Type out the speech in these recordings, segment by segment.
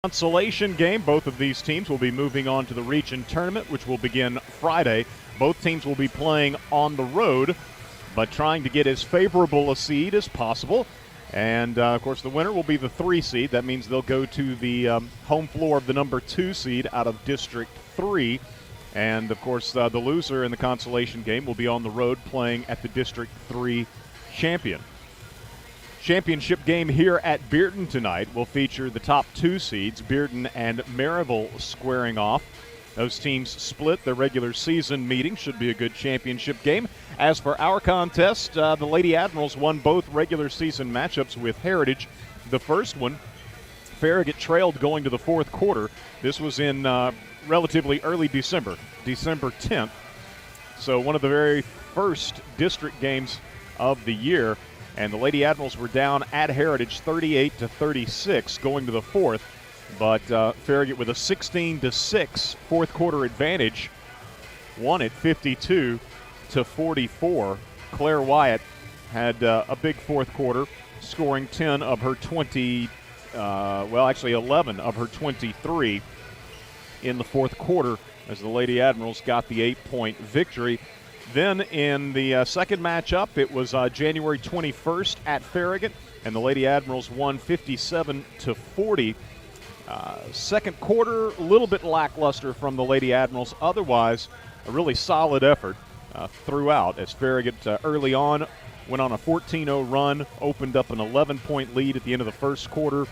Consolation game. Both of these teams will be moving on to the region tournament, which will begin Friday. Both teams will be playing on the road, but trying to get as favorable a seed as possible. And, of course, the winner will be the 3 seed. That means they'll go to the home floor of the number 2 seed out of District 3. And, of course, the loser in the consolation game will be on the road playing at the District 3 champion. Championship game here at Bearden tonight will feature the top 2 seeds, Bearden and Maryville, squaring off. Those teams split their regular season meeting. Should be a good championship game. As for our contest, the Lady Admirals won both regular season matchups with Heritage. The first one, Farragut trailed going to the 4th quarter. This was in relatively early December 10th. So one of the very first district games of the year. And the Lady Admirals were down at Heritage 38-36 going to the 4th. But Farragut with a 16-6 fourth quarter advantage won it 52-44. Claire Wyatt had a big fourth quarter, scoring 10 of her 20, 11 of her 23 in the fourth quarter as the Lady Admirals got the 8-point victory. Then in the second matchup, it was January 21st at Farragut, and the Lady Admirals won 57-40. Second quarter, a little bit lackluster from the Lady Admirals. Otherwise, a really solid effort throughout as Farragut early on went on a 14-0 run, opened up an 11-point lead at the end of the first quarter,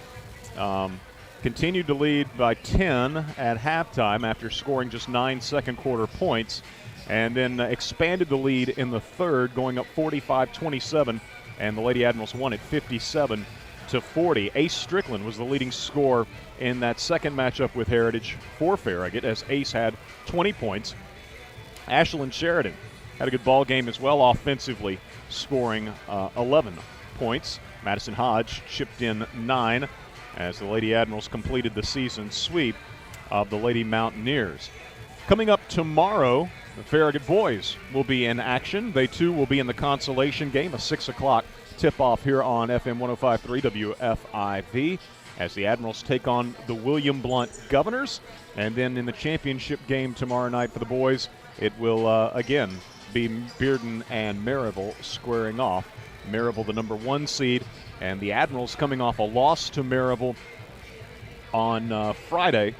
continued to lead by 10 at halftime after scoring just 9 second quarter points, and then expanded the lead in the third, going up 45-27, and the Lady Admirals won it 57-40. Ace Strickland was the leading scorer in that second matchup with Heritage for Farragut, as Ace had 20 points. Ashlyn Sheridan had a good ball game as well offensively, scoring 11 points. Madison Hodge chipped in 9 as the Lady Admirals completed the season sweep of the Lady Mountaineers. Coming up tomorrow, the Farragut boys will be in action. They, too, will be in the consolation game, a 6 o'clock tip-off here on FM 105.3 WFIV, as the Admirals take on the William Blount Governors. And then in the championship game tomorrow night for the boys, it will, again, be Bearden and Maryville squaring off. Maryville, the number 1 seed, and the Admirals coming off a loss to Maryville on Friday,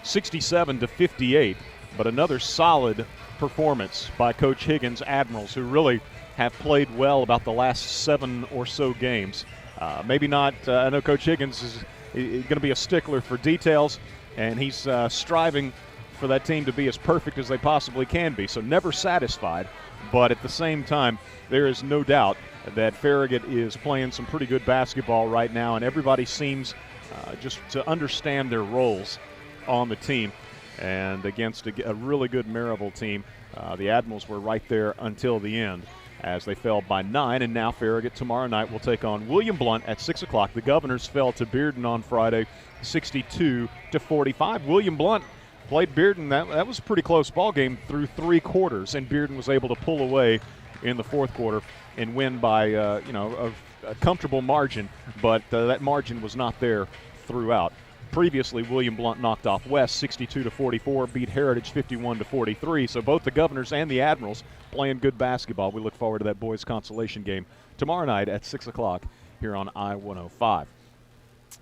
67-58. But another solid performance by Coach Higgins' Admirals, who really have played well about the last 7 or so games. Maybe not, I know Coach Higgins is going to be a stickler for details, and he's striving for that team to be as perfect as they possibly can be, so never satisfied. But at the same time, there is no doubt that Farragut is playing some pretty good basketball right now, and everybody seems just to understand their roles on the team. And against a really good Maryville team, the Admirals were right there until the end as they fell by 9. And now Farragut tomorrow night will take on William Blount at 6 o'clock. The Governors fell to Bearden on Friday, 62-45. William Blount played Bearden. That was a pretty close ball game through 3 quarters, and Bearden was able to pull away in the fourth quarter and win by a comfortable margin. But that margin was not there throughout. Previously, William Blount knocked off West 62-44, beat Heritage 51-43. So both the Governors and the Admirals playing good basketball. We look forward to that boys' consolation game tomorrow night at 6 o'clock here on I-105.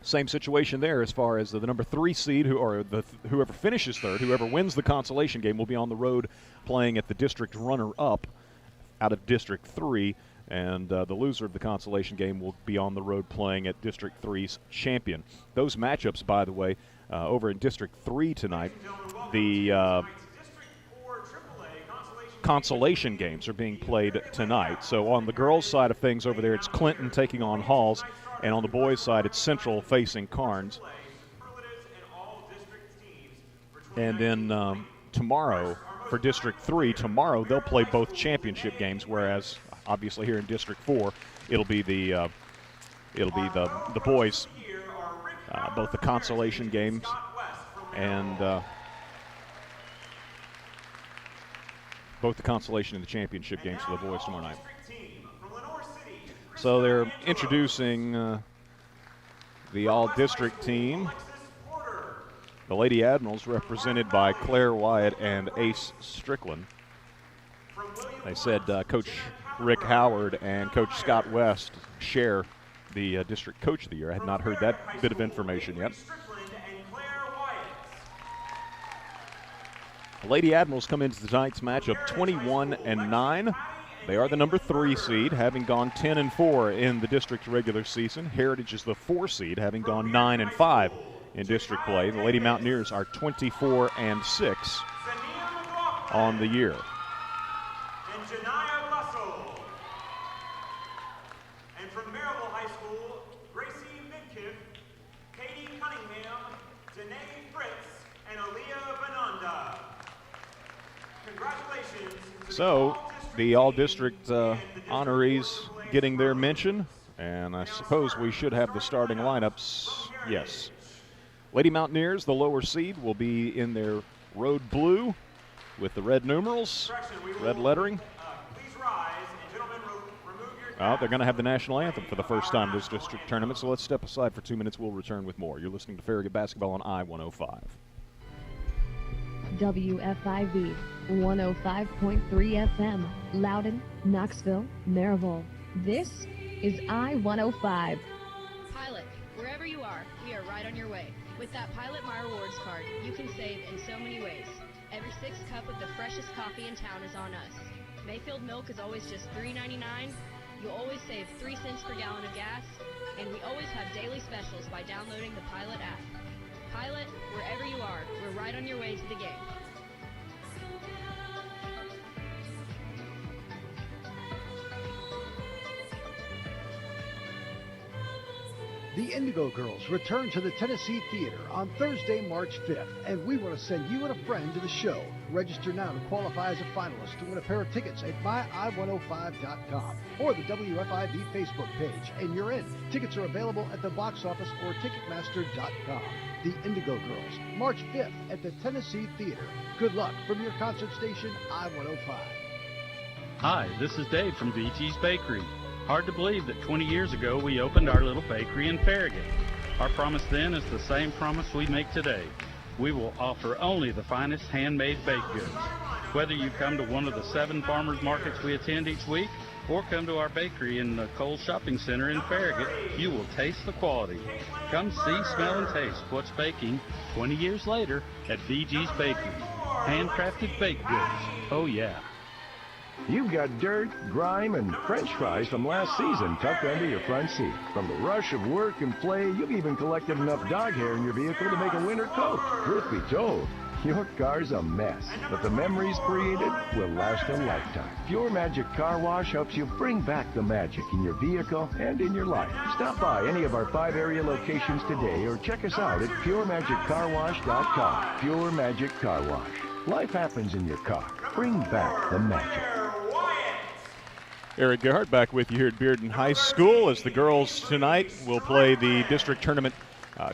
Same situation there as far as the number 3 seed, whoever finishes third, whoever wins the consolation game will be on the road playing at the district runner-up out of District 3. And the loser of the consolation game will be on the road playing at District 3's champion. Those matchups, by the way, over in District 3 tonight, the consolation games are being played tonight. So on the girls' side of things over there, it's Clinton taking on Halls, and on the boys' side, it's Central facing Carnes. And then tomorrow, for District 3, tomorrow they'll play both championship games, whereas obviously here in District 4, it'll be the boys, both the consolation games and both the consolation and the championship games for the boys tomorrow night. So they're introducing the all-district team. The Lady Admirals represented by Claire Wyatt and Ace Strickland. They said Coach Rick Howard and Coach Scott West share the district coach of the year. I had not heard that bit of information yet. The Lady Admirals come into tonight's matchup 21-9. They are the number 3 seed, having gone 10-4 in the district regular season. Heritage is the 4 seed, having gone 9-5 in district play. The Lady Mountaineers are 24-6 on the year. And from Maryville High School, Gracie Midkiff, Katie Cunningham, Danae Fritz, and Aaliyah Benanda. Congratulations. So, the all-district honorees getting their mention, and I suppose we should have the starting lineups. Yes. Lady Mountaineers, the lower seed, will be in their road blue with the red numerals, red lettering. Please rise, and gentlemen, remove your Oh, they're going to have the national anthem for the first time this district tournament, so let's step aside for 2 minutes. We'll return with more. You're listening to Farragut Basketball on I-105. WFIV 105.3 FM, Loudon, Knoxville, Maryville. This is I-105. Pilot, wherever you are, we are right on your way. With that Pilot My Rewards card, you can save in so many ways. Every 6th cup of the freshest coffee in town is on us. Mayfield milk is always just $3.99. You'll always save 3 cents per gallon of gas. And we always have daily specials by downloading the Pilot app. Pilot, wherever you are, we're right on your way to the game. The Indigo Girls return to the Tennessee Theater on Thursday, March 5th, and we want to send you and a friend to the show. Register now to qualify as a finalist to win a pair of tickets at myi105.com or the WFIV Facebook page, and you're in. Tickets are available at the box office or Ticketmaster.com. The Indigo Girls, March 5th at the Tennessee Theater. Good luck from your concert station, I-105. Hi, this is Dave from VG's Bakery. Hard to believe that 20 years ago we opened our little bakery in Farragut. Our promise then is the same promise we make today. We will offer only the finest handmade baked goods. Whether you come to one of the 7 farmers markets we attend each week or come to our bakery in the Cole Shopping Center in Farragut, you will taste the quality. Come see, smell, and taste what's baking 20 years later at VG's Bakery. Handcrafted baked goods. Oh yeah. You've got dirt, grime, and french fries from last season tucked under your front seat. From the rush of work and play, you've even collected enough dog hair in your vehicle to make a winter coat. Truth be told, your car's a mess, but the memories created will last a lifetime. Pure Magic Car Wash helps you bring back the magic in your vehicle and in your life. Stop by any of our 5 area locations today or check us out at PureMagicCarWash.com. Pure Magic Car Wash. Life happens in your car. Bring back the magic. Eric Gerhardt back with you here at Bearden High School as the girls tonight will play the district tournament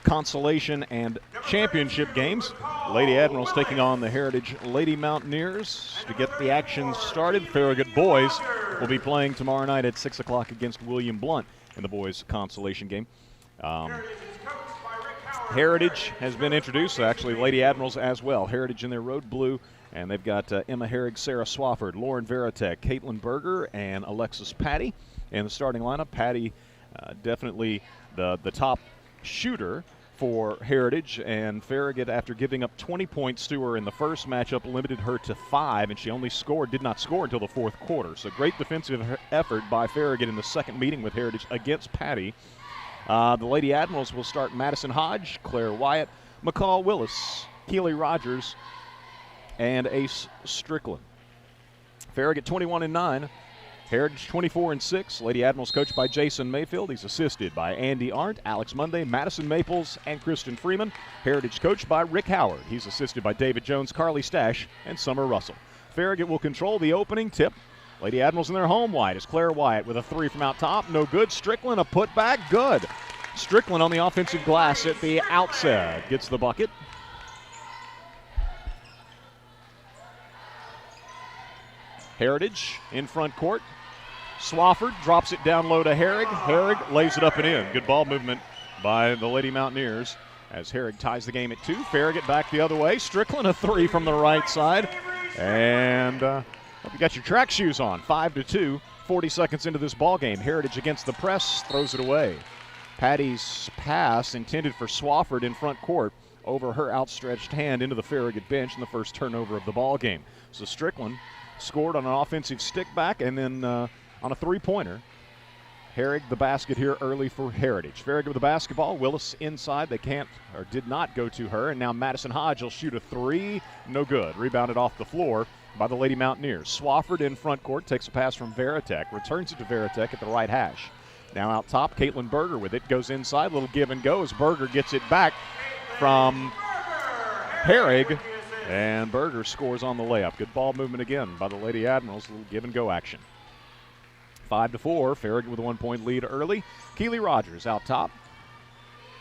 consolation and championship games. Lady Admirals taking on the Heritage Lady Mountaineers to get the action started. Farragut boys will be playing tomorrow night at 6 o'clock against William Blunt in the boys consolation game. Heritage has been introduced, actually Lady Admirals as well. Heritage in their road blue, and they've got Emma Herrig, Sarah Swafford, Lauren Veritek, Caitlin Berger, and Alexis Patty in the starting lineup. Patty definitely the top shooter for Heritage, and Farragut, after giving up 20 points to her in the first matchup, limited her to 5, and she only did not score until the 4th quarter. So great defensive effort by Farragut in the second meeting with Heritage against Patty. The Lady Admirals will start Madison Hodge, Claire Wyatt, McCall Willis, Keely Rogers, and Ace Strickland. Farragut 21-9, Heritage 24-6. Lady Admirals coached by Jason Mayfield. He's assisted by Andy Arndt, Alex Monday, Madison Maples, and Kristen Freeman. Heritage coached by Rick Howard. He's assisted by David Jones, Carly Stash, and Summer Russell. Farragut will control the opening tip. Lady Admirals in their home white is Claire Wyatt with a 3 from out top. No good. Strickland, a putback. Good. Strickland on the offensive glass at the outset. Gets the bucket. Heritage in front court. Swafford drops it down low to Herrig. Herrig lays it up and in. Good ball movement by the Lady Mountaineers as Herrig ties the game at 2. Farragut back the other way. Strickland a 3 from the right side. And hope you got your track shoes on. 5-2, 40 seconds into this ball game. Heritage against the press, throws it away. Patty's pass intended for Swafford in front court over her outstretched hand into the Farragut bench in the first turnover of the ball game. So Strickland scored on an offensive stick back and then on a three-pointer. Herrig the basket here early for Heritage. Farragut with the basketball. Willis inside. They can't or did not go to her. And now Madison Hodge will shoot a 3. No good. Rebounded off the floor by the Lady Mountaineers. Swafford in front court takes a pass from Veritek. Returns it to Veritek at the right hash. Now out top, Caitlin Berger with it. Goes inside. Little give and go as Berger gets it back from Herrig. And Berger scores on the layup. Good ball movement again by the Lady Admirals. A little give and go action. 5-4, Farragut with a 1-point lead early. Keely Rogers out top.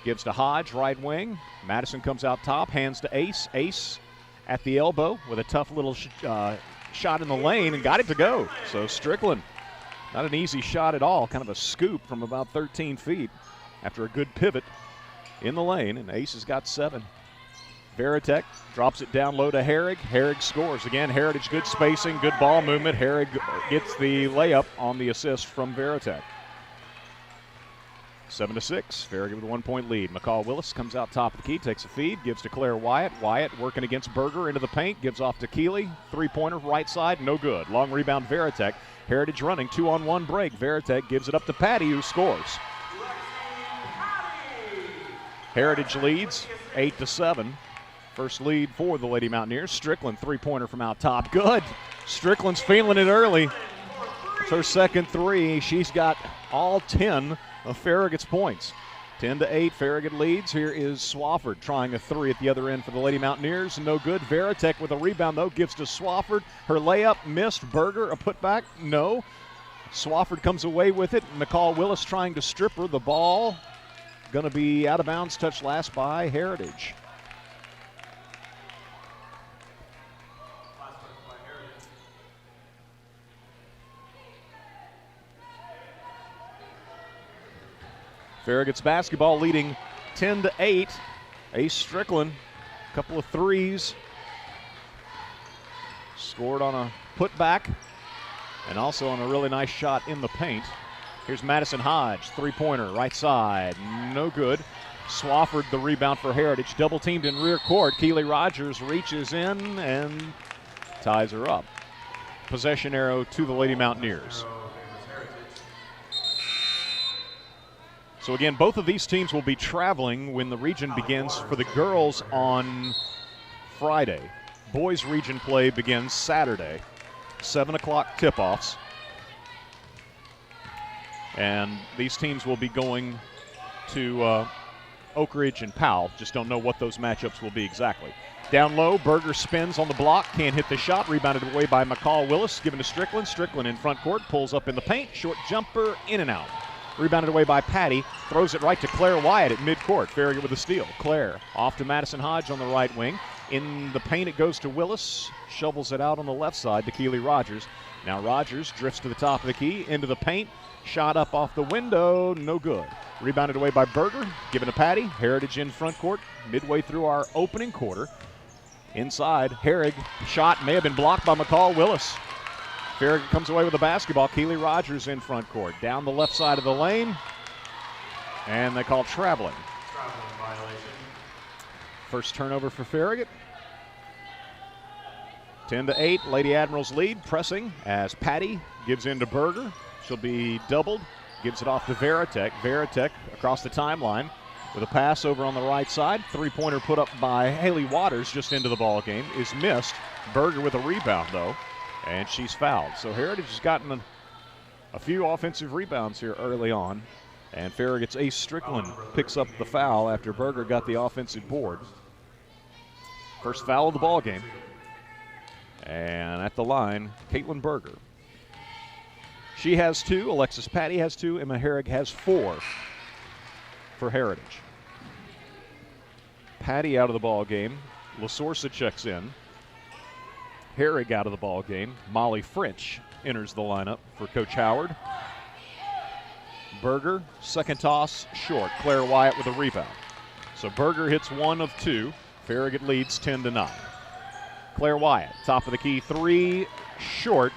Gives to Hodge, right wing. Madison comes out top, hands to Ace. Ace at the elbow with a tough little shot in the lane and got it to go. So Strickland, not an easy shot at all. Kind of a scoop from about 13 feet after a good pivot in the lane, and Ace has got 7. Veritek drops it down low to Herrig. Herrig scores. Again, Heritage good spacing, good ball movement. Herrig gets the layup on the assist from Veritek. 7-6, Farragut with a 1-point lead. McCall Willis comes out top of the key, takes a feed, gives to Claire Wyatt. Wyatt working against Berger into the paint, gives off to Keeley. Three-pointer right side, no good. Long rebound, Veritek. Heritage running, 2-on-1 break. Veritek gives it up to Patty, who scores. Heritage leads 8-7. First lead for the Lady Mountaineers. Strickland, three-pointer from out top. Good. Strickland's feeling it early. It's her second 3. She's got all 10 of Farragut's points. 10-8, Farragut leads. Here is Swafford trying a 3 at the other end for the Lady Mountaineers. No good. Veritek with a rebound, though, gives to Swafford. Her layup missed. Berger, a putback, no. Swafford comes away with it. McCall Willis trying to strip her. The ball going to be out of bounds, touched last by Heritage. Farragut's basketball leading 10-8. Ace Strickland, a couple of threes. Scored on a putback and also on a really nice shot in the paint. Here's Madison Hodge, three-pointer, right side, no good. Swafford the rebound for Heritage. Double teamed in rear court. Keely Rogers reaches in and ties her up. Possession arrow to the Lady Mountaineers. So again, both of these teams will be traveling when the region begins for the girls on Friday. Boys region play begins Saturday, 7 o'clock tip-offs. And these teams will be going to Oak Ridge and Powell. Just don't know what those matchups will be exactly. Down low, Berger spins on the block, can't hit the shot. Rebounded away by McCall Willis, given to Strickland. Strickland in front court, pulls up in the paint. Short jumper, in and out. Rebounded away by Patty, throws it right to Claire Wyatt at midcourt. Farragut with a steal. Claire off to Madison Hodge on the right wing. In the paint it goes to Willis, shovels it out on the left side to Keely Rogers. Now Rogers drifts to the top of the key, into the paint, shot up off the window, no good. Rebounded away by Berger, given to Patty. Heritage in front court, midway through our opening quarter. Inside, Herrig, shot may have been blocked by McCall Willis. Farragut comes away with the basketball. Keely Rogers in front court. Down the left side of the lane. And they call traveling. Traveling violation. First turnover for Farragut. 10-8, Lady Admirals lead. Pressing as Patty gives in to Berger. She'll be doubled. Gives it off to Veritek. Veritek across the timeline with a pass over on the right side. Three-pointer put up by Haley Waters just into the ball game is missed. Berger with a rebound, though. And she's fouled. So Heritage has gotten a few offensive rebounds here early on. And Farragut's Ace Strickland picks up the foul after Berger got the offensive board. First foul of the ball game. And at the line, Caitlin Berger. She has 2. Alexis Patty has 2. Emma Herrig has 4 for Heritage. Patty out of the ball game. LaSorsa checks in. Herrig out of the ball game. Molly French enters the lineup for Coach Howard. Berger, second toss, short. Claire Wyatt with a rebound. So Berger hits 1 of 2. Farragut leads 10-9. Claire Wyatt, top of the key, 3, short.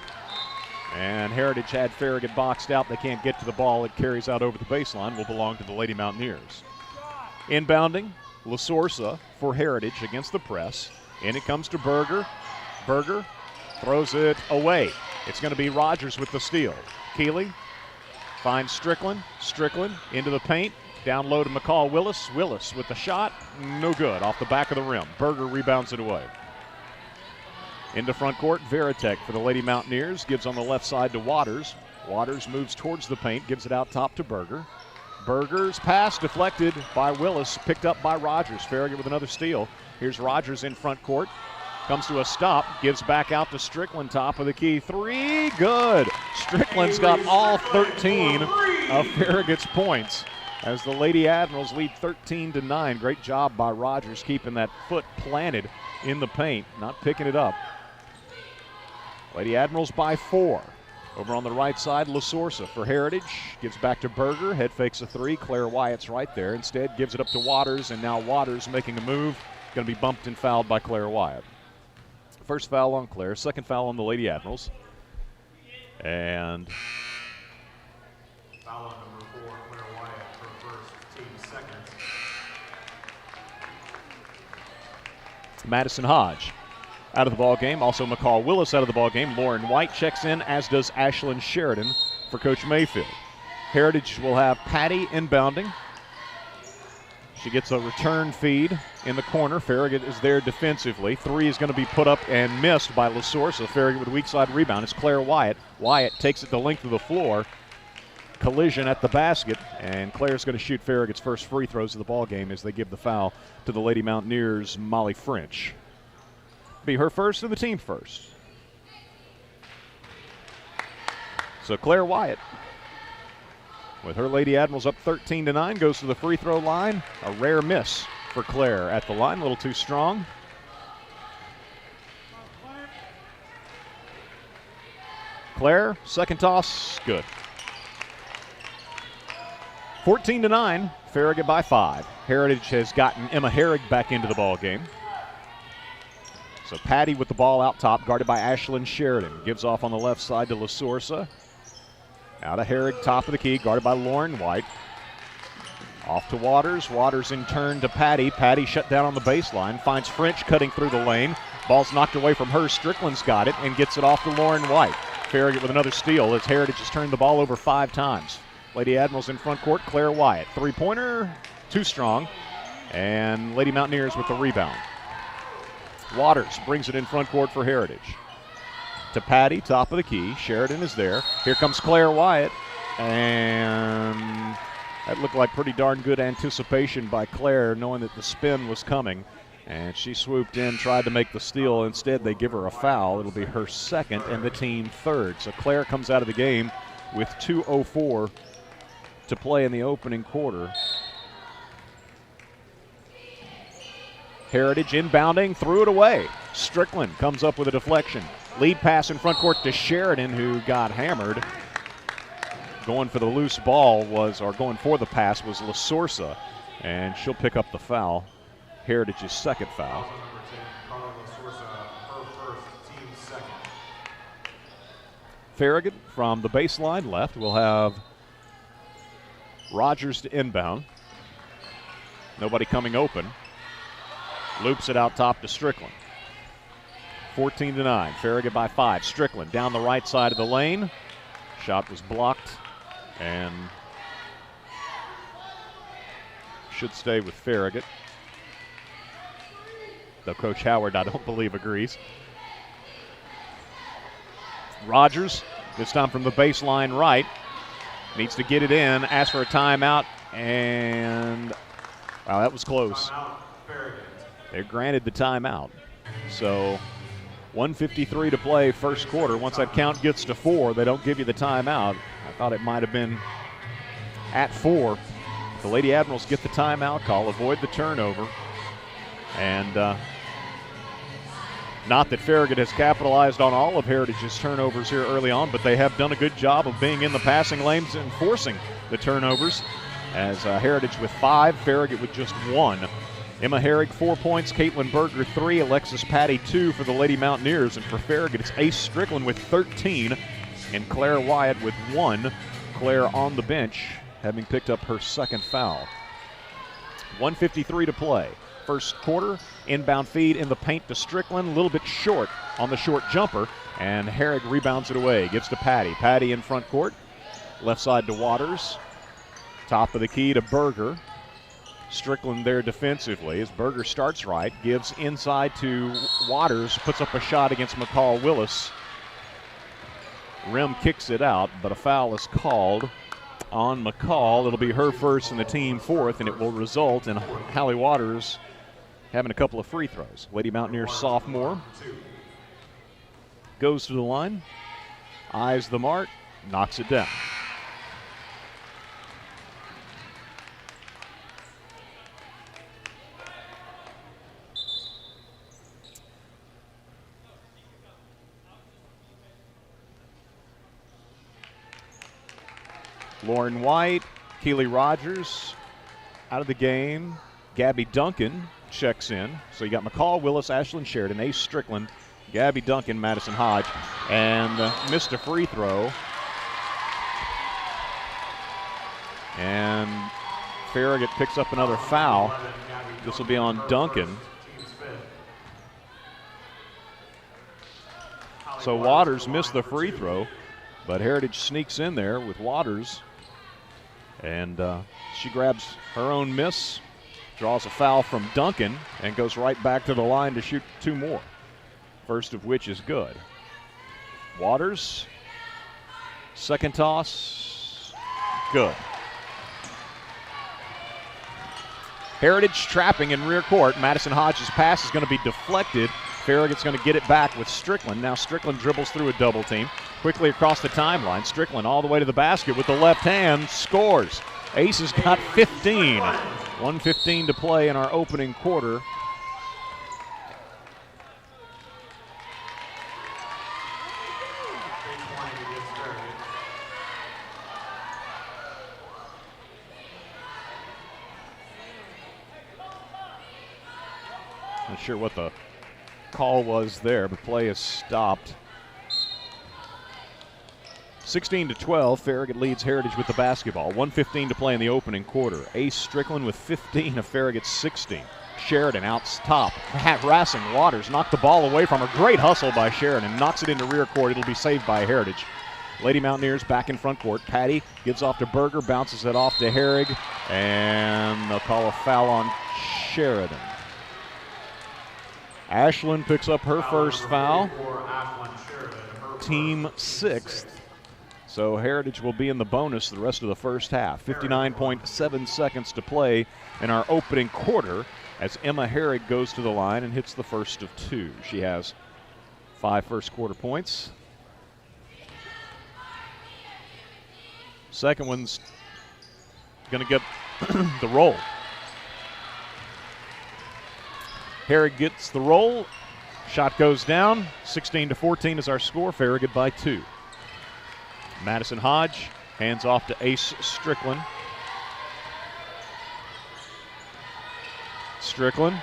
And Heritage had Farragut boxed out. They can't get to the ball. It carries out over the baseline. Will belong to the Lady Mountaineers. Inbounding, LaSorsa for Heritage against the press. In it comes to Berger. Berger throws it away. It's going to be Rogers with the steal. Keeley finds Strickland. Strickland into the paint. Down low to McCall Willis. Willis with the shot. No good. Off the back of the rim. Berger rebounds it away. Into front court, Veritek for the Lady Mountaineers. Gives on the left side to Waters. Waters moves towards the paint. Gives it out top to Berger. Berger's pass deflected by Willis. Picked up by Rogers. Farragut with another steal. Here's Rogers in front court. Comes to a stop. Gives back out to Strickland. Top of the key. 3. Good. Strickland's got all 13 of Farragut's points as the Lady Admirals lead 13-9. Great job by Rogers keeping that foot planted in the paint, not picking it up. Lady Admirals by 4. Over on the right side, LaSorsa for Heritage. Gives back to Berger. Head fakes a 3. Claire Wyatt's right there. Instead, gives it up to Waters, and now Waters making a move. Going to be bumped and fouled by Claire Wyatt. First foul on Claire. Second foul on the Lady Admirals. And Foul on number 4, Claire Wyatt, her first, team second. Madison Hodge out of the ball game. Also McCall Willis out of the ball game. Lauren White checks in, as does Ashlyn Sheridan for Coach Mayfield. Heritage will have Patty inbounding. She gets a return feed in the corner. Farragut is there defensively. 3 is going to be put up and missed by LaSorsa. Farragut with a weak side rebound. It's Claire Wyatt. Wyatt takes it the length of the floor. Collision at the basket, and Claire's going to shoot Farragut's first free throws of the ball game as they give the foul to the Lady Mountaineers' Molly French. Be her first or the team first. So Claire Wyatt, with her Lady Admirals up 13-9, goes to the free throw line. A rare miss for Claire at the line, a little too strong. Claire, second toss, good. 14-9, Farragut by 5. Heritage has gotten Emma Herrig back into the ball game. So Patty with the ball out top, guarded by Ashlyn Sheridan. Gives off on the left side to LaSorsa. Out of Herrig, top of the key, guarded by Lauren White. Off to Waters. Waters in turn to Patty. Patty shut down on the baseline. Finds French cutting through the lane. Ball's knocked away from her. Strickland's got it and gets it off to Lauren White. Farragut with another steal as Heritage has turned the ball over 5 times. Lady Admirals in front court. Claire Wyatt. Three-pointer, too strong. And Lady Mountaineers with the rebound. Waters brings it in front court for Heritage. To Patty, top of the key. Sheridan is there. Here comes Claire Wyatt. And that looked like pretty darn good anticipation by Claire, knowing that the spin was coming. And she swooped in, tried to make the steal. Instead, they give her a foul. It'll be her second and the team third. So Claire comes out of the game with 2:04 to play in the opening quarter. Heritage inbounding, threw it away. Strickland comes up with a deflection. Lead pass in front court to Sheridan, who got hammered. Going for the loose ball was, or going for the pass was LaSorsa, and she'll pick up the foul. Heritage's second foul. Farragut from the baseline left will have Rogers to inbound. Nobody coming open. Loops it out top to Strickland. 14-9. Farragut by 5. Strickland down the right side of the lane. Shot was blocked and should stay with Farragut. Though Coach Howard, I don't believe, agrees. Rogers, this time from the baseline right. Needs to get it in, asks for a timeout, and wow, that was close. They're granted the timeout. So 1:53 to play first quarter. Once that count gets to 4, they don't give you the timeout. I thought it might have been at 4. The Lady Admirals get the timeout call, avoid the turnover. And not that Farragut has capitalized on all of Heritage's turnovers here early on, but they have done a good job of being in the passing lanes and forcing the turnovers, as Heritage with 5, Farragut with just 1. Emma Herrig, 4 points, Caitlin Berger, 3, Alexis Patty, 2 for the Lady Mountaineers. And for Farragut, it's Ace Strickland with 13 and Claire Wyatt with 1. Claire on the bench, having picked up her second foul. 1:53 to play. First quarter, inbound feed in the paint to Strickland, a little bit short on the short jumper, and Herrig rebounds it away, gives to Patty. Patty in front court, left side to Waters, top of the key to Berger. Strickland there defensively as Berger starts right, gives inside to Waters, puts up a shot against McCall Willis. Rim kicks it out, but a foul is called on McCall. It'll be her first and the team fourth, and it will result in Hallie Waters having a couple of free throws. Lady Mountaineers sophomore goes to the line, eyes the mark, knocks it down. Lauren White, Keely Rogers out of the game. Gabby Duncan checks in. So you got McCall Willis, Ashlyn Sheridan, Ace Strickland, Gabby Duncan, Madison Hodge, and missed a free throw. And Farragut picks up another foul. This will be on Duncan. So Waters missed the free throw, but Heritage sneaks in there with Waters. And she grabs her own miss, draws a foul from Duncan, and goes right back to the line to shoot 2 more. First of which is good. Waters, second toss, good. Heritage trapping in rear court. Madison Hodge's pass is going to be deflected. Farragut's going to get it back with Strickland. Now Strickland dribbles through a double team. Quickly across the timeline. Strickland all the way to the basket with the left hand. Scores. Ace has got 15. 1:15 to play in our opening quarter. Not sure what the call was there, but play is stopped. 16-12, Farragut leads Heritage with the basketball. 1:15 to play in the opening quarter. Ace Strickland with 15 of Farragut's 16. Sheridan out top, harassing Waters, knocked the ball away from her. Great hustle by Sheridan, knocks it into rear court. It'll be saved by Heritage. Lady Mountaineers back in front court. Patty gives off to Berger, bounces it off to Herrig, and they'll call a foul on Sheridan. Ashlyn picks up her first foul, team 6th. So Heritage will be in the bonus the rest of the first half. 59.7 seconds to play in our opening quarter as Emma Herrig goes to the line and hits the first of 2. She has 5 first quarter points. Second one's going to get the roll. Herrig gets the roll. Shot goes down. 16-14 is our score. Farragut by 2. Madison Hodge hands off to Ace Strickland. Strickland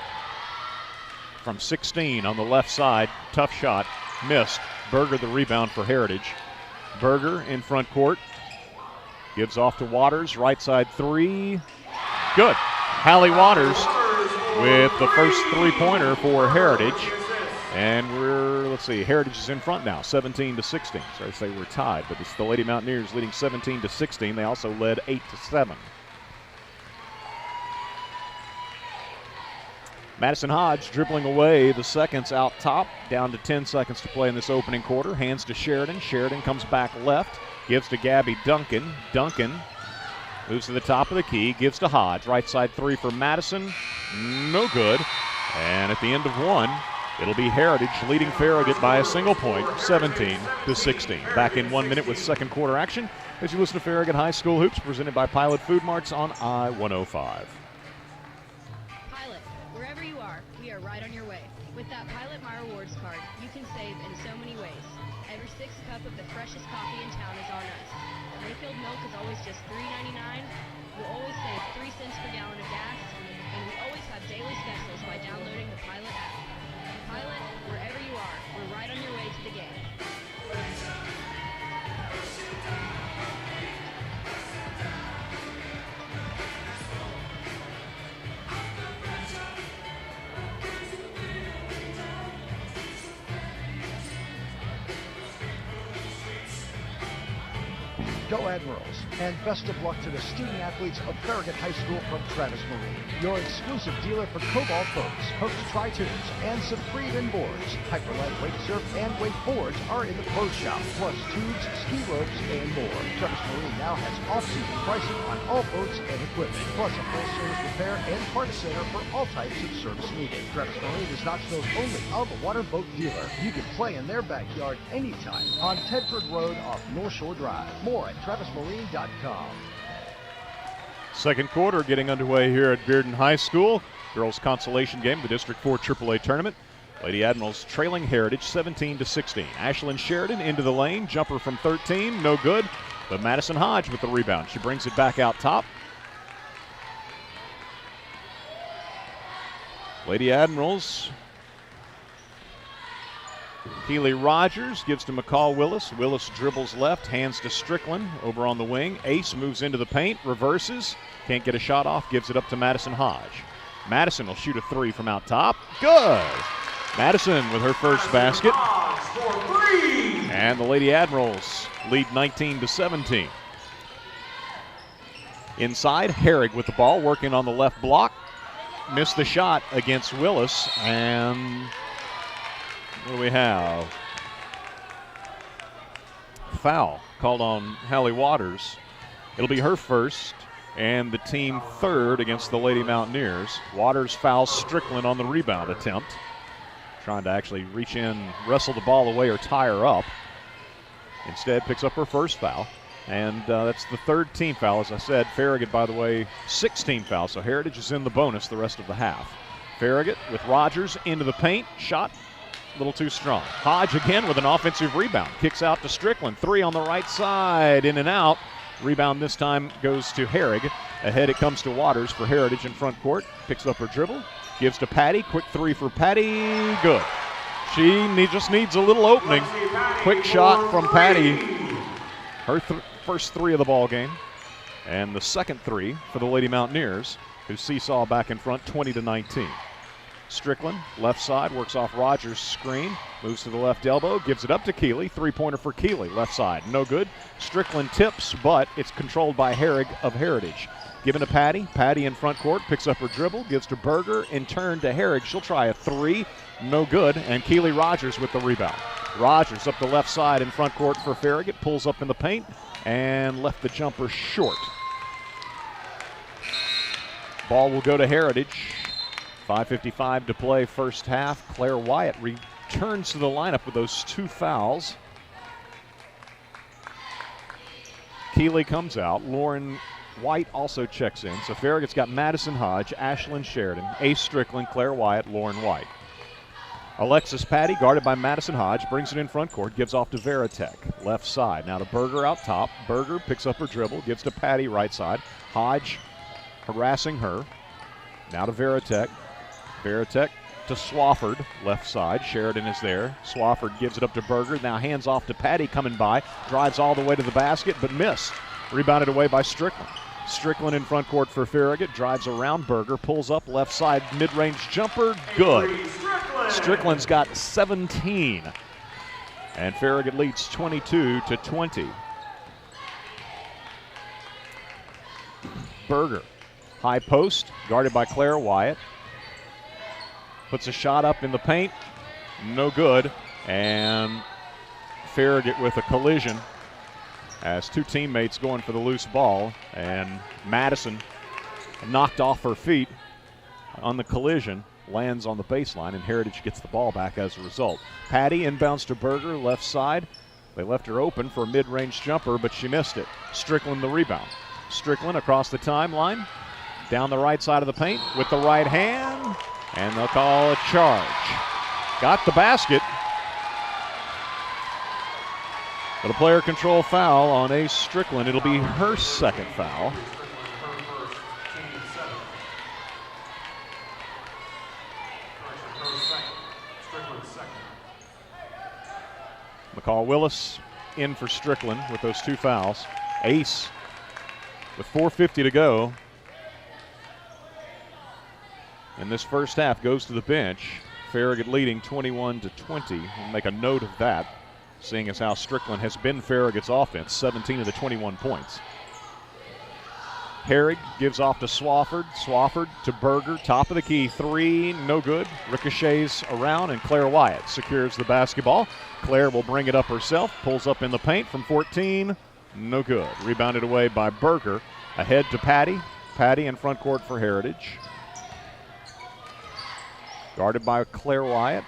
from 16 on the left side. Tough shot. Missed. Berger the rebound for Heritage. Berger in front court. Gives off to Waters. Right side 3. Good. Hallie Waters with the first 3-pointer for Heritage. And Heritage is in front now, 17-16. Sorry to say we're tied, but it's the Lady Mountaineers leading 17-16. They also led 8-7. Madison Hodge dribbling away the seconds out top, down to 10 seconds to play in this opening quarter. Hands to Sheridan. Sheridan comes back left, gives to Gabby Duncan. Duncan moves to the top of the key, gives to Hodge. Right side 3 for Madison. No good. And at the end of 1, it'll be Heritage leading Farragut by a single point, 17-16. Back in 1 minute with second quarter action as you listen to Farragut High School Hoops, presented by Pilot Food Marts on I-105. Pilot, wherever you are, are, we are right on your way. With that Pilot My Rewards card, you can save in so many ways. Every 6th cup of the freshest coffee in town is on us. Mayfield milk is always just $3.99. We'll always save 3 cents per gallon of gas, and we always have daily specials by downloading the Pilot app. Pilot, wherever you are, we're right on your way to the game. Go Admirals, and best of luck to the student athletes of Farragut High School from Travis Marine, your exclusive dealer for Cobalt boats, Coach Tri-Tunes, and Supreme inboards. Hyperlight wake surf and wakeboards are in the pro shop, plus tubes, ski ropes, and more. Travis Marine now has off-season pricing on all boats and equipment, plus a full-service repair and parts center for all types of service needed. Travis Marine is Knoxville's only all-the-water boat dealer. You can play in their backyard anytime on Tedford Road off North Shore Drive. More at TravisMarine.com. Second quarter getting underway here at Bearden High School. Girls consolation game, the District 4 AAA tournament. Lady Admirals trailing Heritage 17-16. Ashlyn Sheridan into the lane, jumper from 13, no good. But Madison Hodge with the rebound. She brings it back out top. Lady Admirals. Keely Rogers gives to McCall Willis. Willis dribbles left, hands to Strickland over on the wing. Ace moves into the paint, reverses, can't get a shot off, gives it up to Madison Hodge. Madison will shoot a 3 from out top. Good! Madison with her first basket. And the Lady Admirals lead 19-17. Inside, Herrig with the ball, working on the left block. Missed the shot against Willis, and what do we have? Foul called on Hallie Waters. It'll be her first and the team third against the Lady Mountaineers. Waters fouls Strickland on the rebound attempt. Trying to actually reach in, wrestle the ball away, or tie her up. Instead, picks up her first foul. And that's the third team foul. As I said, Farragut, by the way, 16 fouls. So Heritage is in the bonus the rest of the half. Farragut with Rogers into the paint. Shot a little too strong. Hodge again with an offensive rebound. Kicks out to Strickland. 3 on the right side. In and out. Rebound this time goes to Herrig. Ahead it comes to Waters for Heritage in front court. Picks up her dribble. Gives to Patty. Quick 3 for Patty. Good. She just needs a little opening. Quick shot from Patty. Her first 3 of the ball game. And the second 3 for the Lady Mountaineers, who seesaw back in front 20-19. Strickland, left side, works off Rogers' screen, moves to the left elbow, gives it up to Keeley. 3-pointer for Keeley, left side, no good. Strickland tips, but it's controlled by Herrig of Heritage. Given to Patty. Patty in front court, picks up her dribble, gives to Berger, in turn to Herrig. She'll try a 3, no good, and Keeley Rogers with the rebound. Rogers up the left side in front court for Farragut, pulls up in the paint, and left the jumper short. Ball will go to Heritage. 5:55 to play first half. Claire Wyatt returns to the lineup with those 2 fouls. Keeley comes out. Lauren White also checks in. So Farragut's got Madison Hodge, Ashlyn Sheridan, Ace Strickland, Claire Wyatt, Lauren White. Alexis Patty, guarded by Madison Hodge, brings it in front court, gives off to Veritek, left side. Now to Berger out top. Berger picks up her dribble, gives to Patty right side. Hodge harassing her. Now to Veritek. Veritek to Swafford, left side. Sheridan is there. Swafford gives it up to Berger. Now hands off to Patty coming by. Drives all the way to the basket, but missed. Rebounded away by Strickland. Strickland in front court for Farragut. Drives around Berger. Pulls up left side mid-range jumper. Good. Strickland's got 17. And Farragut leads 22-20. Berger. High post. Guarded by Claire Wyatt. Puts a shot up in the paint. No good. And Farragut with a collision as 2 teammates going for the loose ball. And Madison knocked off her feet on the collision. Lands on the baseline, and Heritage gets the ball back as a result. Patty inbounds to Berger, left side. They left her open for a mid-range jumper, but she missed it. Strickland the rebound. Strickland across the timeline. Down the right side of the paint with the right hand. And they'll call a charge. Got the basket. But a player control foul on Ace Strickland. It'll be her second foul. McCall Willis in for Strickland with those 2 fouls. Ace with 4:50 to go. And this first half goes to the bench. Farragut leading 21-20. We'll make a note of that, seeing as how Strickland has been Farragut's offense, 17 of the 21 points. Herrig gives off to Swafford. Swafford to Berger. Top of the key. 3, no good. Ricochets around, and Claire Wyatt secures the basketball. Claire will bring it up herself. Pulls up in the paint from 14. No good. Rebounded away by Berger. Ahead to Patty. Patty in front court for Heritage. Guarded by Claire Wyatt.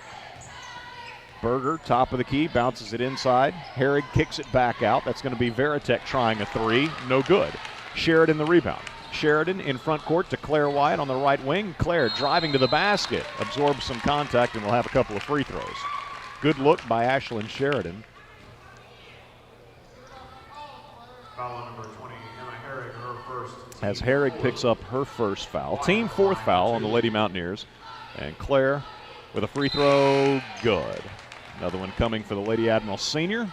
Berger, top of the key, bounces it inside. Herrig kicks it back out. That's going to be Veritek trying a 3. No good. Sheridan the rebound. Sheridan in front court to Claire Wyatt on the right wing. Claire driving to the basket. Absorbs some contact and will have a couple of free throws. Good look by Ashlyn Sheridan. Foul number 20, Emma Herrig, her first. As Herrig picks up her first foul. Team 4th foul on the Lady Mountaineers. And Claire with a free throw, good. Another one coming for the Lady Admiral Senior.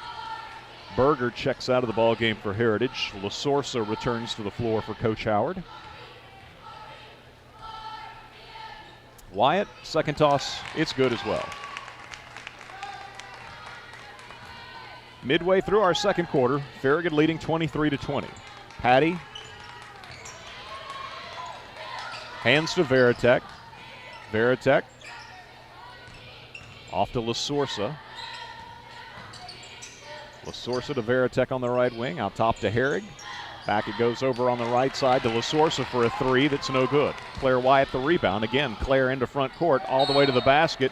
Berger checks out of the ball game for Heritage. LaSorsa returns to the floor for Coach Howard. Wyatt, second toss, it's good as well. Midway through our second quarter, Farragut leading 23-20. Patty hands to Veritek. Veritek off to LaSorsa. LaSorsa to Veritek on the right wing. Out top to Herrig. Back it goes over on the right side to LaSorsa for a 3 that's no good. Claire Wyatt the rebound. Again, Claire into front court all the way to the basket.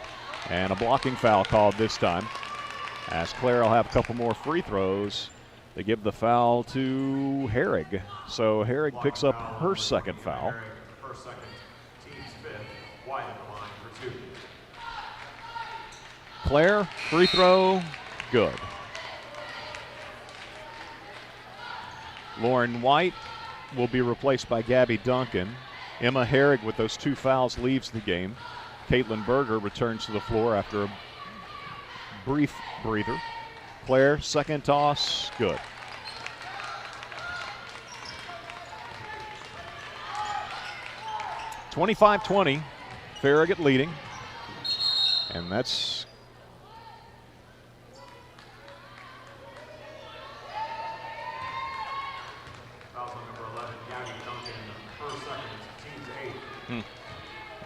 And a blocking foul called this time. As Claire will have a couple more free throws. They give the foul to Herrig. So Herrig picks up her second foul. First, second, team's 5th. Wyatt on the line for 2. Claire, free throw, good. Lauren White will be replaced by Gabby Duncan. Emma Herrig with those 2 fouls leaves the game. Caitlin Berger returns to the floor after a brief breather. Claire, second toss, good. (25-20), Farragut leading. And that's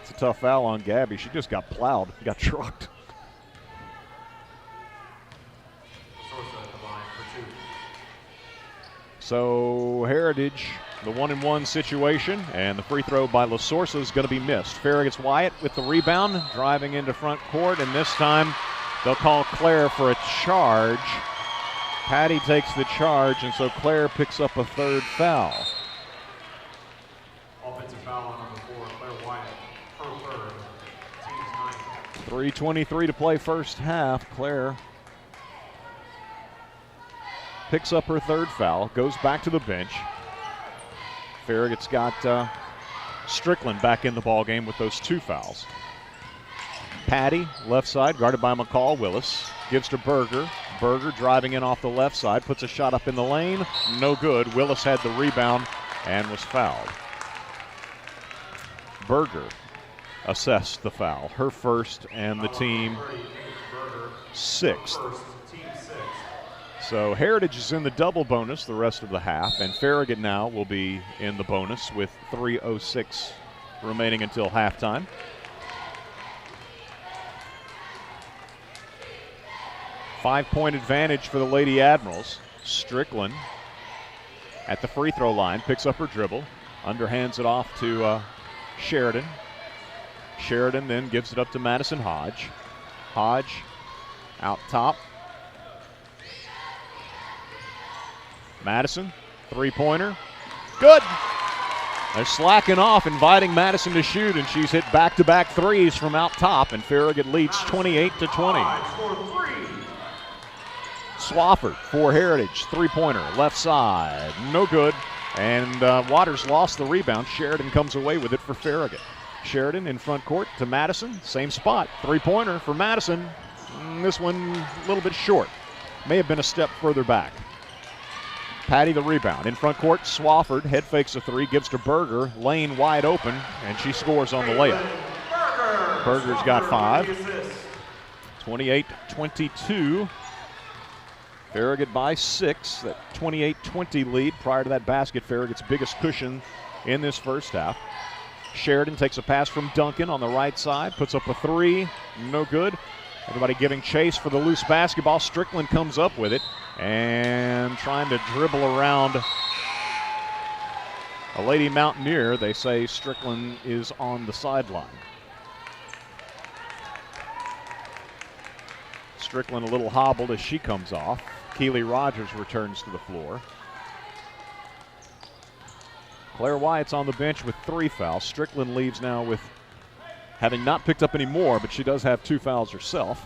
it's a tough foul on Gabby. She just got plowed, got trucked. So Heritage, the 1-and-1 situation, and the free throw by LaSorsa is going to be missed. Farragut's Wyatt with the rebound, driving into front court, and this time they'll call Claire for a charge. Patty takes the charge, and so Claire picks up a 3rd foul. Offensive foul on number 4, Claire Wyatt, her 3rd, team's 9th. 3:23 to play first half. Claire picks up her 3rd foul, goes back to the bench. Farragut's got Strickland back in the ball game with those 2 fouls. Patty, left side, guarded by McCall Willis, gives to Berger. Berger driving in off the left side, puts a shot up in the lane, no good. Willis had the rebound and was fouled. Berger assessed the foul, her first and the team 6th. So Heritage is in the double bonus the rest of the half, and Farragut now will be in the bonus with 3:06 remaining until halftime. Five-point advantage for the Lady Admirals. Strickland at the free throw line, picks up her dribble, underhands it off to Sheridan. Sheridan then gives it up to Madison Hodge. Hodge out top. Madison, three-pointer, good. They're slacking off, inviting Madison to shoot, and she's hit back-to-back threes from out top, and Farragut leads 28-20. Swafford for Heritage, three-pointer, left side, no good. And Waters lost the rebound. Sheridan comes away with it for Farragut. Sheridan in front court to Madison, same spot, three-pointer for Madison. This one a little bit short, may have been a step further back. Patty the rebound. In front court, Swafford head fakes a three, gives to Berger, lane wide open, and she scores on the layup. Berger's got 5. 28-22. Farragut by 6. That 28-20 lead. Prior to that basket, Farragut's biggest cushion in this first half. Sheridan takes a pass from Duncan on the right side, puts up a three, no good. Everybody giving chase for the loose basketball. Strickland comes up with it and trying to dribble around a Lady Mountaineer. They say Strickland is on the sideline. Strickland a little hobbled as she comes off. Keely Rogers returns to the floor. Claire Wyatt's on the bench with 3 fouls. Strickland leaves now with having not picked up any more, but she does have 2 fouls herself.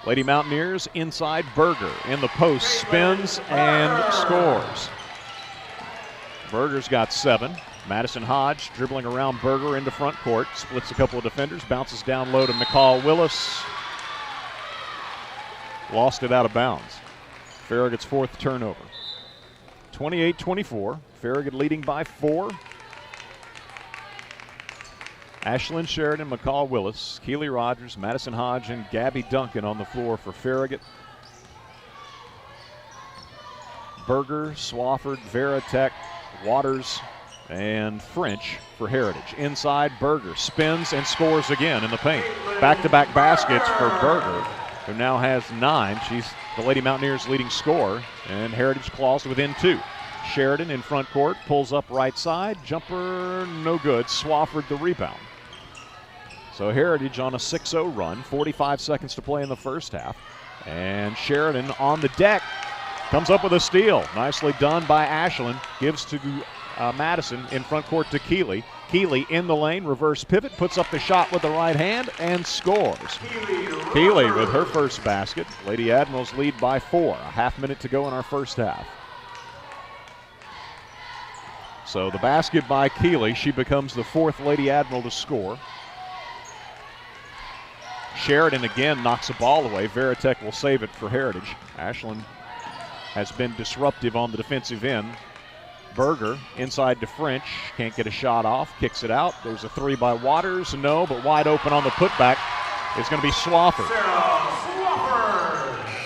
Lady Mountaineers inside. Berger in the post, spins and scores. Berger's got 7. Madison Hodge dribbling around Berger into front court, splits a couple of defenders, bounces down low to McCall Willis. Lost it out of bounds. Farragut's 4th turnover. 28-24. Farragut leading by 4. Ashlyn Sheridan, McCall Willis, Keely Rogers, Madison Hodge, and Gabby Duncan on the floor for Farragut. Berger, Swafford, Veritek, Waters, and French for Heritage. Inside, Berger spins and scores again in the paint. Back-to-back baskets for Berger, who now has 9. She's the Lady Mountaineers' leading scorer, and Heritage claws within 2. Sheridan in front court, pulls up right side, jumper no good. Swafford the rebound. So Heritage on a 6-0 run, 45 seconds to play in the first half. And Sheridan on the deck comes up with a steal. Nicely done by Ashlyn. Gives to Madison in front court to Keely. Keely in the lane, reverse pivot, puts up the shot with the right hand and scores. Keely with her first basket. Lady Admirals lead by 4. A half minute to go in our first half. So the basket by Keely. She becomes the 4th Lady Admiral to score. Sheridan again knocks a ball away. Veritek will save it for Heritage. Ashlyn has been disruptive on the defensive end. Berger inside to French. Can't get a shot off. Kicks it out. There's a 3 by Waters. No, but wide open on the putback is going to be Swafford.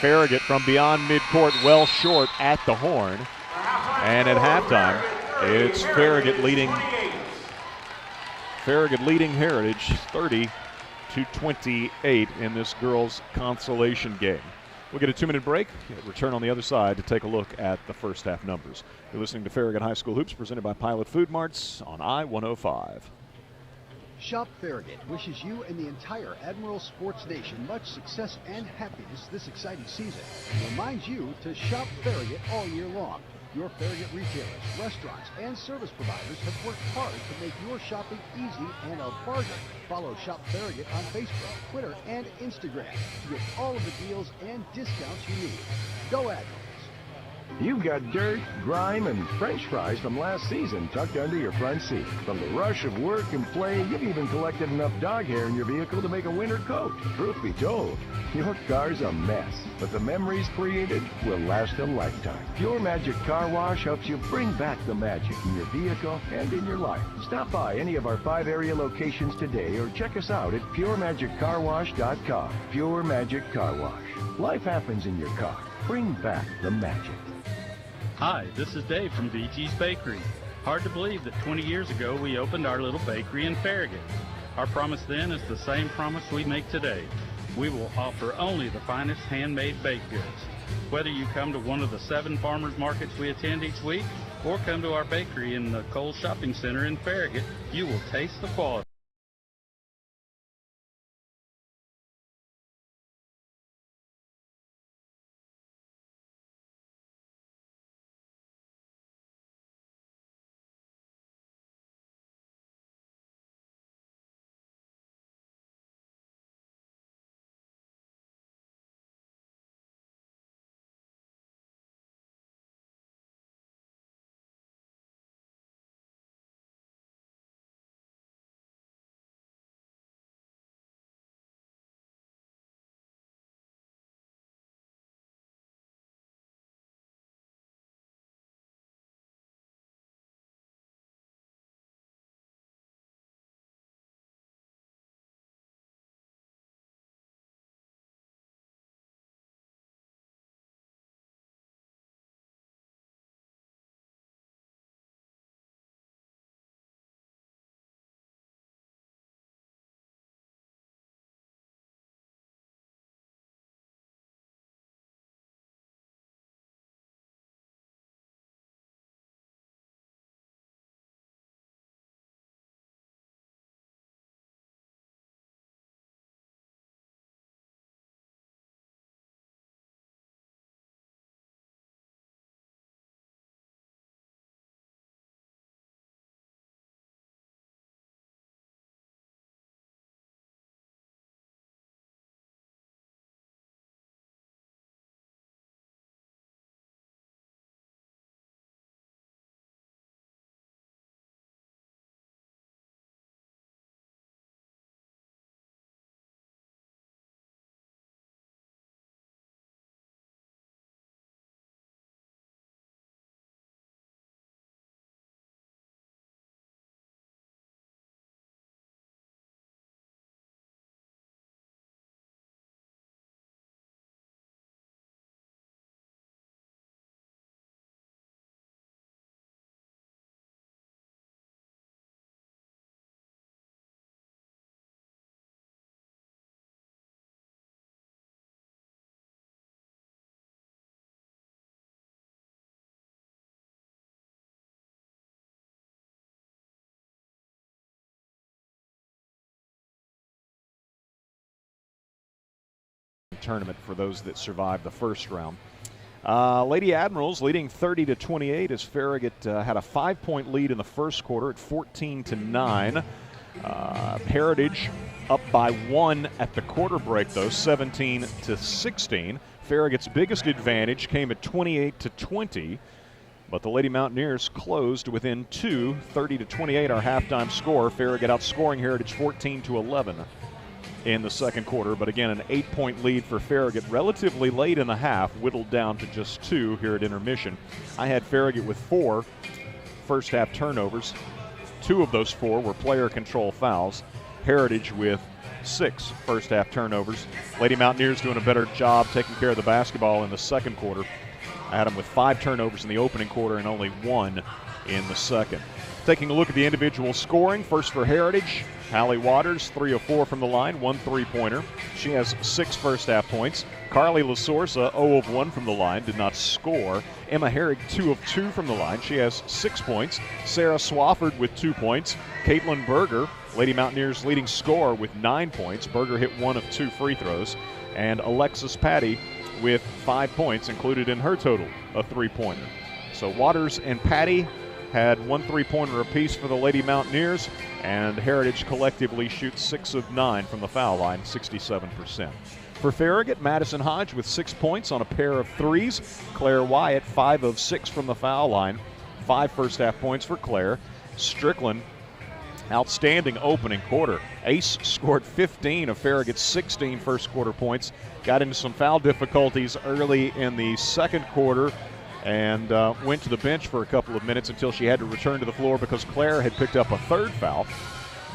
Farragut from beyond midcourt, well short at the horn. And at halftime, it's Farragut leading Heritage 30-28 in this girls' consolation game. We'll get a 2-minute break. Return on the other side to take a look at the first half numbers. You're listening to Farragut High School Hoops, presented by Pilot Food Marts on I-105. Shop Farragut wishes you and the entire Admiral Sports Nation much success and happiness this exciting season, and reminds you to shop Farragut all year long. Your Farragut retailers, restaurants, and service providers have worked hard to make your shopping easy and a bargain. Follow Shop Farragut on Facebook, Twitter, and Instagram to get all of the deals and discounts you need. Go Admirals! You've got dirt, grime, and French fries from last season tucked under your front seat. From the rush of work and play, you've even collected enough dog hair in your vehicle to make a winter coat. Truth be told, your car's a mess, but the memories created will last a lifetime. Pure Magic Car Wash helps you bring back the magic in your vehicle and in your life. Stop by any of our 5 area locations today or check us out at PureMagicCarWash.com. Pure Magic Car Wash. Life happens in your car. Bring back the magic. Hi, this is Dave from VT's Bakery. Hard to believe that 20 years ago we opened our little bakery in Farragut. Our promise then is the same promise we make today. We will offer only the finest handmade baked goods. Whether you come to one of the 7 farmers markets we attend each week or come to our bakery in the Kohl's Shopping Center in Farragut, you will taste the quality. tournament for those that survived the first round. Lady Admirals leading 30-28 as Farragut had a 5-point lead in the first quarter at 14-9. Heritage up by 1 at the quarter break, though, 17-16. Farragut's biggest advantage came at 28-20, but the Lady Mountaineers closed within 2, 30-28, our halftime score. Farragut outscoring Heritage 14-11 in the second quarter, but again, an 8-point lead for Farragut relatively late in the half, whittled down to just 2 here at intermission. I had Farragut with 4 first half turnovers. 2 of those 4 were player control fouls. Heritage with 6 first half turnovers. Lady Mountaineers doing a better job taking care of the basketball in the second quarter. I had them with 5 turnovers in the opening quarter and only 1 in the second. Taking a look at the individual scoring, first for Heritage, Hallie Waters, 3 of 4 from the line, 1 3-pointer. She has 6 first half points. Carly Lasorsa, 0 of 1 from the line, did not score. Emma Herrig, 2 of 2 from the line. She has 6 points. Sarah Swafford with 2 points. Caitlin Berger, Lady Mountaineers' leading scorer, with 9 points. Berger hit 1 of 2 free throws. And Alexis Patty with 5 points, included in her total, a 3-pointer. So Waters and Patty had 1 3-pointer apiece for the Lady Mountaineers, and Heritage collectively shoots 6 of 9 from the foul line, 67%. For Farragut, Madison Hodge with 6 points on a pair of threes. Claire Wyatt, 5 of 6 from the foul line, 5 first half points for Claire. Strickland, outstanding opening quarter. Ace scored 15 of Farragut's 16 first quarter points. Got into some foul difficulties early in the second quarter and went to the bench for a couple of minutes until she had to return to the floor because Claire had picked up a 3rd foul.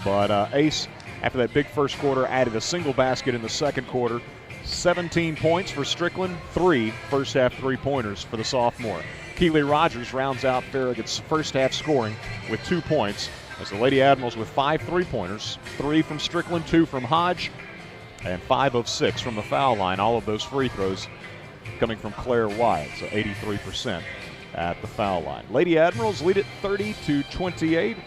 But Ace, after that big first quarter, added a single basket in the second quarter. 17 points for Strickland, 3 first half 3-pointers for the sophomore. Keely Rogers rounds out Farragut's first half scoring with 2 points, as the Lady Admirals with 5 3-pointers, 3 from Strickland, 2 from Hodge, and 5 of 6 from the foul line. All of those free throws coming from Claire Wyatt, so 83% at the foul line. Lady Admirals lead it 30-28.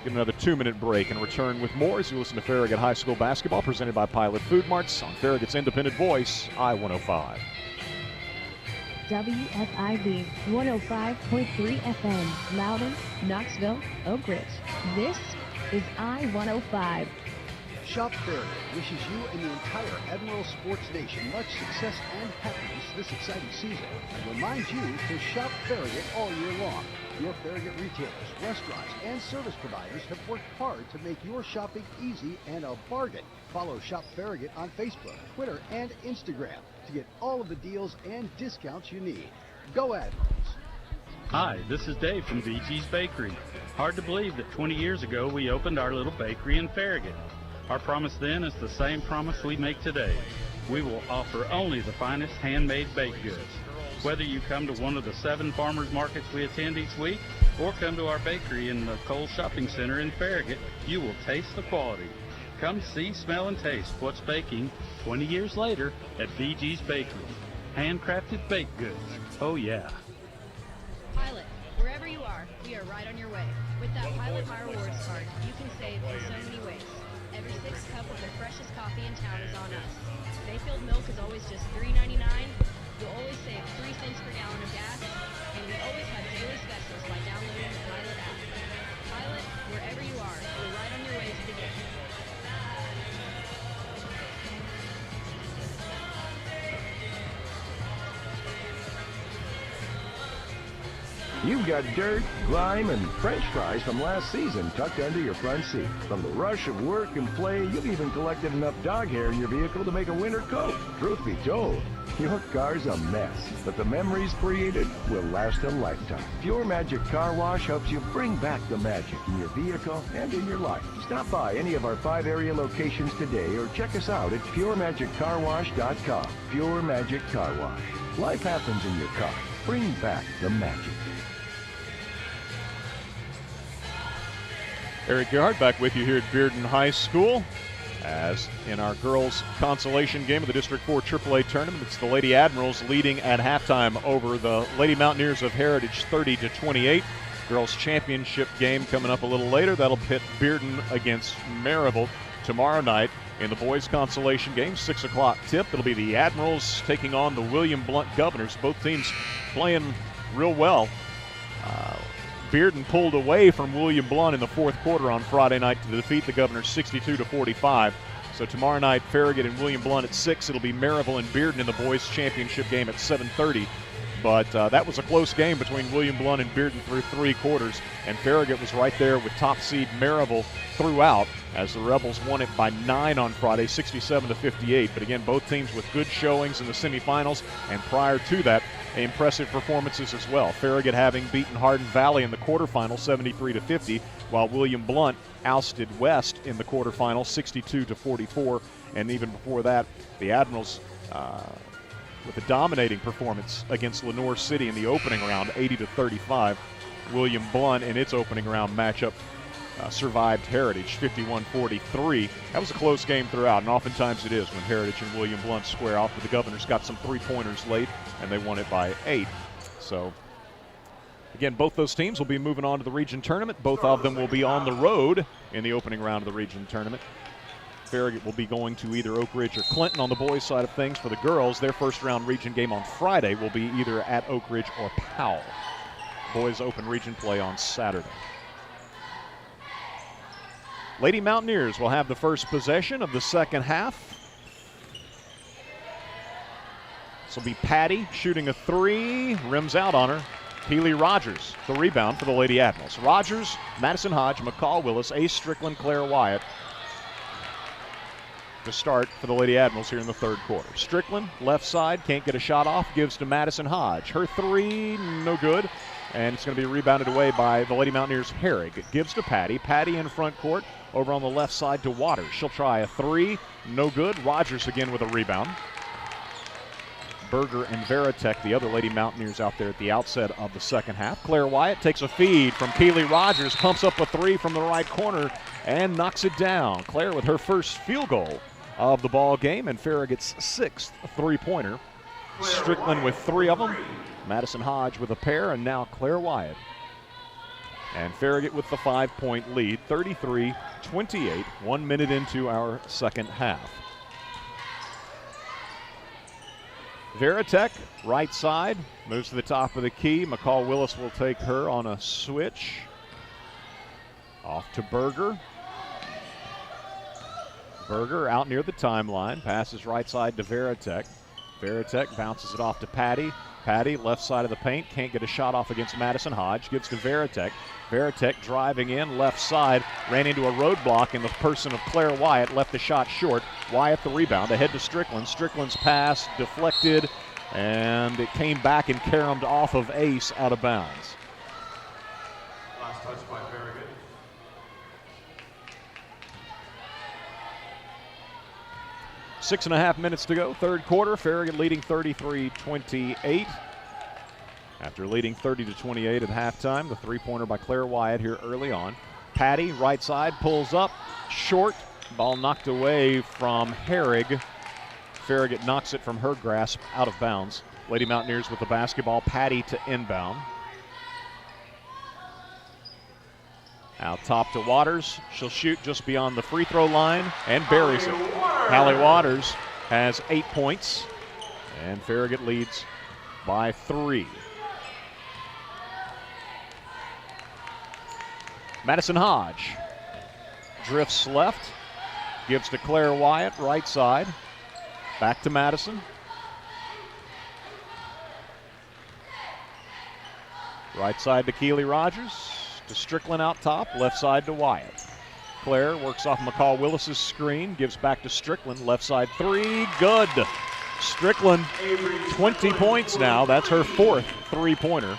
Give another 2-minute break and return with more as you listen to Farragut High School basketball presented by Pilot Food Marts on Farragut's independent voice, I-105. WFIV 105.3 FM, Loudon, Knoxville, Oak Ridge. This is I-105. Shop Farragut wishes you and the entire Admiral Sports Nation much success and happiness this exciting season, and reminds you to shop Farragut all year long. Your Farragut retailers, restaurants, and service providers have worked hard to make your shopping easy and a bargain. Follow Shop Farragut on Facebook, Twitter, and Instagram to get all of the deals and discounts you need. Go Admirals! Hi, this is Dave from VG's Bakery. Hard to believe that 20 years ago we opened our little bakery in Farragut. Our promise then is the same promise we make today. We will offer only the finest handmade baked goods. Whether you come to one of the 7 farmers markets we attend each week or come to our bakery in the Cole Shopping Center in Farragut, you will taste the quality. Come see, smell, and taste what's baking 20 years later at VG's Bakery. Handcrafted baked goods. Oh yeah. Pilot, wherever you are, we are right on your way. With that Pilot My Rewards card, you can save in so many ways. Every 6th cup of the freshest coffee in town is on us. Mayfield milk is always just $3.99. You'll always save 3 cents per gallon of gas, and we always have daily specials by downloading the Pilot app. Pilot, wherever you are, we're right on your way to the game. You've got dirt, grime, and french fries from last season tucked under your front seat. From the rush of work and play, you've even collected enough dog hair in your vehicle to make a winter coat. Truth be told, your car's a mess, but the memories created will last a lifetime. Pure Magic Car Wash helps you bring back the magic in your vehicle and in your life. Stop by any of our 5 area locations today or check us out at PureMagicCarWash.com. Pure Magic Car Wash. Life happens in your car. Bring back the magic. Eric Gerhardt back with you here at Bearden High School. As in our girls' consolation game of the District 4 AAA tournament, it's the Lady Admirals leading at halftime over the Lady Mountaineers of Heritage 30-28. Girls' championship game coming up a little later. That'll pit Bearden against Maryville. tomorrow night in the boys' consolation game, 6 o'clock tip. It'll be the Admirals taking on the William Blount Governors. Both teams playing real well. Bearden pulled away from William Blount in the fourth quarter on Friday night to defeat the Governors 62-45. So tomorrow night, Farragut and William Blount at 6. It'll be Maryville and Bearden in the boys' championship game at 7:30. But that was a close game between William Blount and Bearden through 3 quarters, and Farragut was right there with top seed Maryville throughout as the Rebels won it by 9 on Friday, 67-58. But again, both teams with good showings in the semifinals, and prior to that, impressive performances as well. Farragut having beaten Hardin Valley in the quarterfinal 73-50, while William Blount ousted West in the quarterfinal 62-44. And even before that, the Admirals with a dominating performance against Lenoir City in the opening round, 80-35. William Blount in its opening round matchup survived Heritage, 51-43. That was a close game throughout, and oftentimes it is when Heritage and William Blount square off. But the Governors got some 3-pointers late, and they won it by 8. So, again, both those teams will be moving on to the region tournament. Both of them will be on the road in the opening round of the region tournament. Farragut will be going to either Oak Ridge or Clinton on the boys' side of things. For the girls, their first-round region game on Friday will be either at Oak Ridge or Powell. Boys' open region play on Saturday. Lady Mountaineers will have the first possession of the second half. This will be Patty shooting a 3, rims out on her. Keely Rogers, the rebound for the Lady Admirals. Rogers, Madison Hodge, McCall Willis, Ace Strickland, Claire Wyatt to start for the Lady Admirals here in the third quarter. Strickland, left side, can't get a shot off, gives to Madison Hodge. Her 3, no good, and it's going to be rebounded away by the Lady Mountaineers' Herrig. It gives to Patty. Patty in front court, over on the left side to Waters. She'll try a 3, no good. Rogers again with a rebound. Berger and Veritek, the other Lady Mountaineers out there at the outset of the second half. Claire Wyatt takes a feed from Keely Rogers, pumps up a 3 from the right corner, and knocks it down. Claire with her first field goal of the ball game, and Farragut's 6th 3-pointer. Strickland with 3 of them. Madison Hodge with a pair, and now Claire Wyatt. And Farragut with the 5-point lead, 33-28, 1 minute into our second half. Veritek, right side, moves to the top of the key. McCall Willis will take her on a switch. Off to Berger. Berger out near the timeline, passes right side to Veritek. Veritek bounces it off to Patty. Patty, left side of the paint, can't get a shot off against Madison Hodge, gives to Veritek. Veritek driving in, left side, ran into a roadblock in the person of Claire Wyatt, left the shot short. Wyatt the rebound, ahead to Strickland. Strickland's pass deflected, and it came back and caromed off of Ace out of bounds. Last touch by Farragut. 6.5 minutes to go, third quarter. Farragut leading 33-28. After leading 30-28 at halftime, the 3-pointer by Claire Wyatt here early on. Patty, right side, pulls up, short. Ball knocked away from Herrig. Farragut knocks it from her grasp out of bounds. Lady Mountaineers with the basketball. Patty to inbound. Out top to Waters. She'll shoot just beyond the free throw line and buries it. Hallie Waters has 8 points, and Farragut leads by 3. Madison Hodge drifts left, gives to Claire Wyatt, right side. Back to Madison. Right side to Keely Rogers, to Strickland out top, left side to Wyatt. Claire works off McCall Willis's screen, gives back to Strickland, left side 3, good. Strickland, 20 points now. That's her 4th 3-pointer.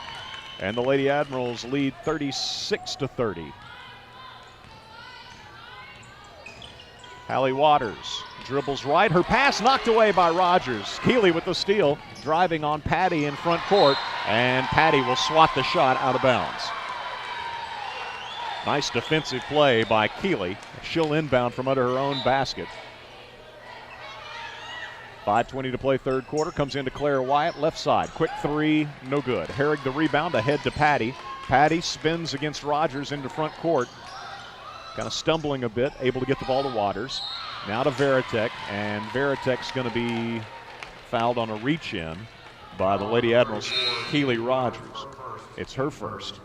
And the Lady Admirals lead 36-30. Hallie Waters dribbles right. Her pass knocked away by Rogers. Keely with the steal, driving on Patty in front court, and Patty will swat the shot out of bounds. Nice defensive play by Keely. She'll inbound from under her own basket. 5:20 to play third quarter. Comes into Claire Wyatt, left side. Quick 3, no good. Herrig the rebound, ahead to Patty. Patty spins against Rogers into front court. kind of stumbling a bit, able to get the ball to Waters. Now to Veritek, and Veritek's going to be fouled on a reach-in by the Lady Admirals' Keely Rogers. It's her first.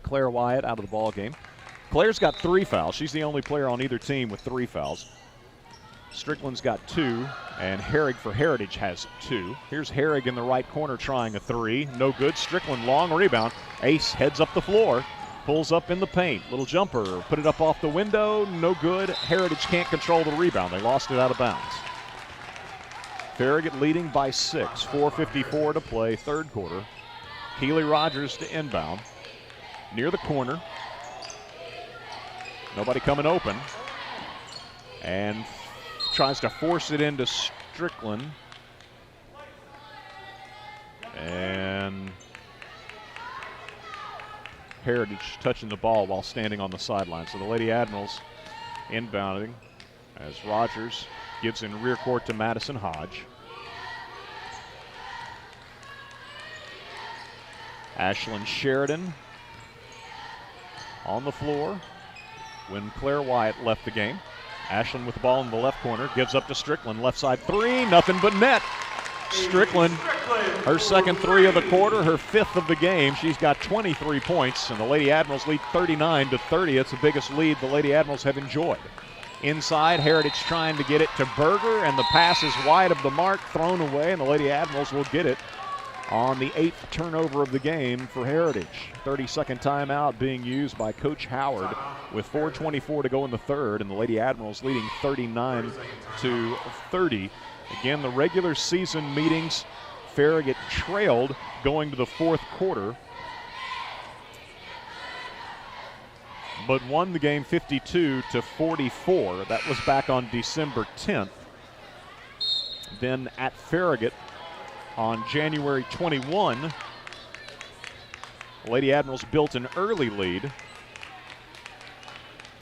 Claire Wyatt out of the ball game. Claire's got 3 fouls. She's the only player on either team with 3 fouls. Strickland's got 2, and Herrig for Heritage has 2. Here's Herrig in the right corner trying a 3. No good. Strickland, long rebound. Ace heads up the floor, pulls up in the paint. Little jumper, put it up off the window. No good. Heritage can't control the rebound. They lost it out of bounds. Farragut leading by 6. 4:54 to play, third quarter. Keely Rogers to inbound. Near the corner. Nobody coming open. And tries to force it into Strickland. And Heritage touching the ball while standing on the sideline. So the Lady Admirals inbounding as Rogers gives in rear court to Madison Hodge. Ashlyn Sheridan on the floor when Claire Wyatt left the game. Ashlyn with the ball in the left corner, gives up to Strickland. Left side 3, nothing but net. Strickland, her second 3 of the quarter, her 5th of the game. She's got 23 points, and the Lady Admirals lead 39-30. It's the biggest lead the Lady Admirals have enjoyed. Inside, Heritage trying to get it to Berger, and the pass is wide of the mark, thrown away, and the Lady Admirals will get it on the 8th turnover of the game for Heritage. 30-second timeout being used by Coach Howard with 4:24 to go in the third, and the Lady Admirals leading 39-30. Again, the regular season meetings, Farragut trailed going to the fourth quarter, but won the game 52-44. That was back on December 10th. Then at Farragut on January 21, Lady Admirals built an early lead,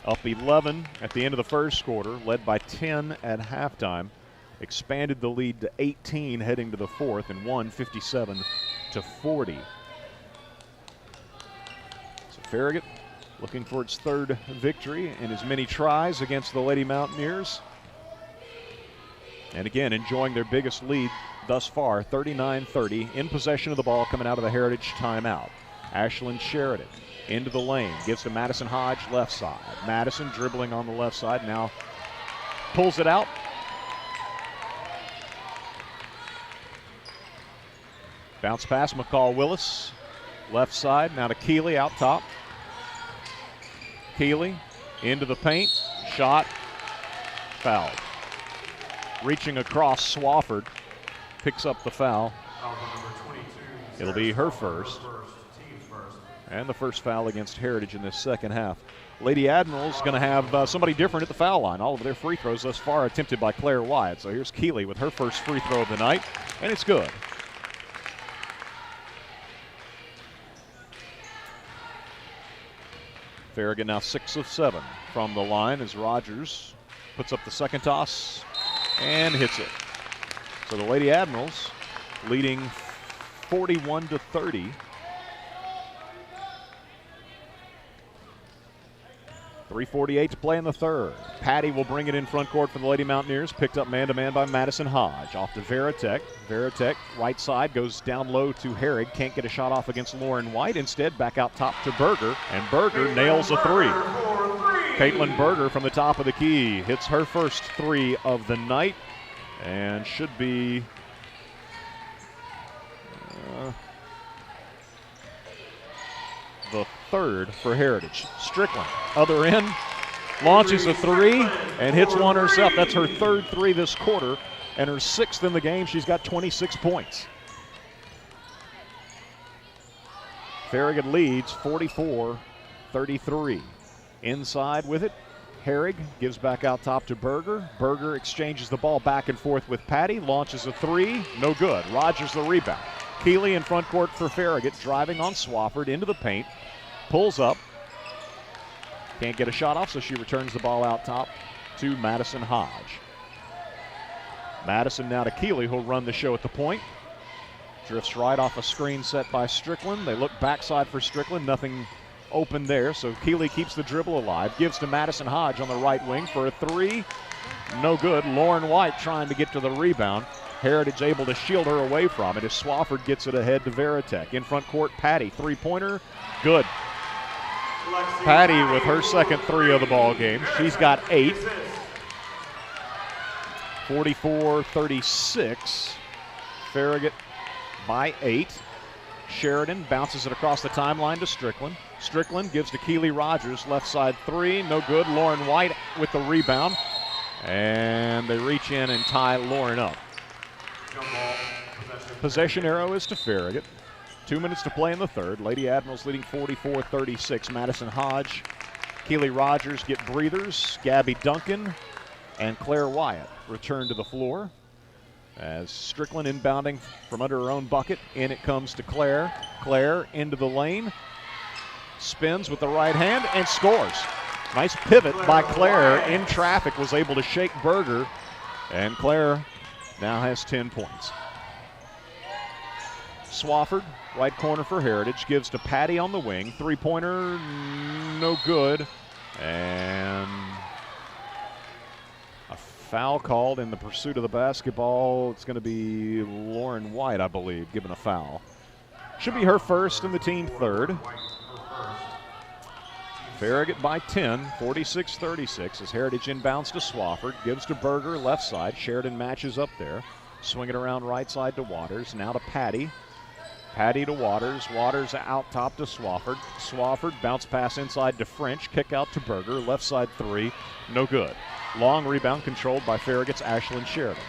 up 11 at the end of the first quarter, led by 10 at halftime. Expanded the lead to 18 heading to the fourth and won 57-40. So Farragut looking for its third victory in as many tries against the Lady Mountaineers. And again, enjoying their biggest lead thus far, 39-30, in possession of the ball coming out of the Heritage timeout. Ashlyn Sheridan into the lane, gives to Madison Hodge, left side. Madison dribbling on the left side, now pulls it out. Bounce pass, McCall Willis, left side, now to Keely out top. Keely into the paint, shot, fouled. Reaching across, Swafford picks up the foul. It'll be her first. And the first foul against Heritage in this second half. Lady Admiral's going to have somebody different at the foul line. All of their free throws thus far attempted by Claire Wyatt. So here's Keely with her first free throw of the night, and it's good. Farragut now 6 of 7 from the line as Rogers puts up the second toss and hits it. So the Lady Admirals leading 41-30. 3:48 to play in the third. Patty will bring it in front court for the Lady Mountaineers. Picked up man-to-man by Madison Hodge. Off to Veritek. Veritek, right side, goes down low to Herrig. Can't get a shot off against Lauren White. Instead, back out top to Berger. And Berger nails a 3. Caitlin Berger from the top of the key hits her first 3 of the night. And should be the third for Heritage. Strickland, other end, launches a 3 and hits one herself. That's her third 3 this quarter and her 6th in the game. She's got 26 points. Farragut leads 44-33. Inside with it, Herrig gives back out top to Berger. Berger exchanges the ball back and forth with Patty, launches a 3, no good. Rogers the rebound. Keely in front court for Farragut, driving on Swafford into the paint, pulls up, can't get a shot off, so she returns the ball out top to Madison Hodge. Madison now to Keely, who'll run the show at the point. Drifts right off a screen set by Strickland. They look backside for Strickland, nothing open there, so Keeley keeps the dribble alive. Gives to Madison Hodge on the right wing for a three. No good. Lauren White trying to get to the rebound. Heritage able to shield her away from it as Swafford gets it ahead to Veritek. In front court, Patty, three-pointer, good. Patty with her second three of the ball game. She's got 8. 44-36. Farragut by 8. Sheridan bounces it across the timeline to Strickland. Strickland gives to Keely Rogers, left side three, no good. Lauren White with the rebound. And they reach in and tie Lauren up. Possession arrow is to Farragut. 2 minutes to play in the third. Lady Admirals leading 44-36. Madison Hodge, Keely Rogers get breathers. Gabby Duncan and Claire Wyatt return to the floor as Strickland inbounding from under her own bucket. In it comes to Claire. Claire into the lane. Spins with the right hand and scores. Nice pivot by Claire in traffic, was able to shake Berger, and Claire now has 10 points. Swafford, right corner for Heritage, gives to Patty on the wing. Three-pointer, no good. And a foul called in the pursuit of the basketball. It's going to be Lauren White, I believe, given a foul. Should be her first and the team third. Farragut by 10, 46-36 as Heritage inbounds to Swafford. Gives to Berger, left side. Sheridan matches up there. Swing it around right side to Waters. Now to Patty. Patty to Waters. Waters out top to Swafford. Swafford bounce pass inside to French. Kick out to Berger. Left side three. No good. Long rebound controlled by Farragut's Ashlyn Sheridan.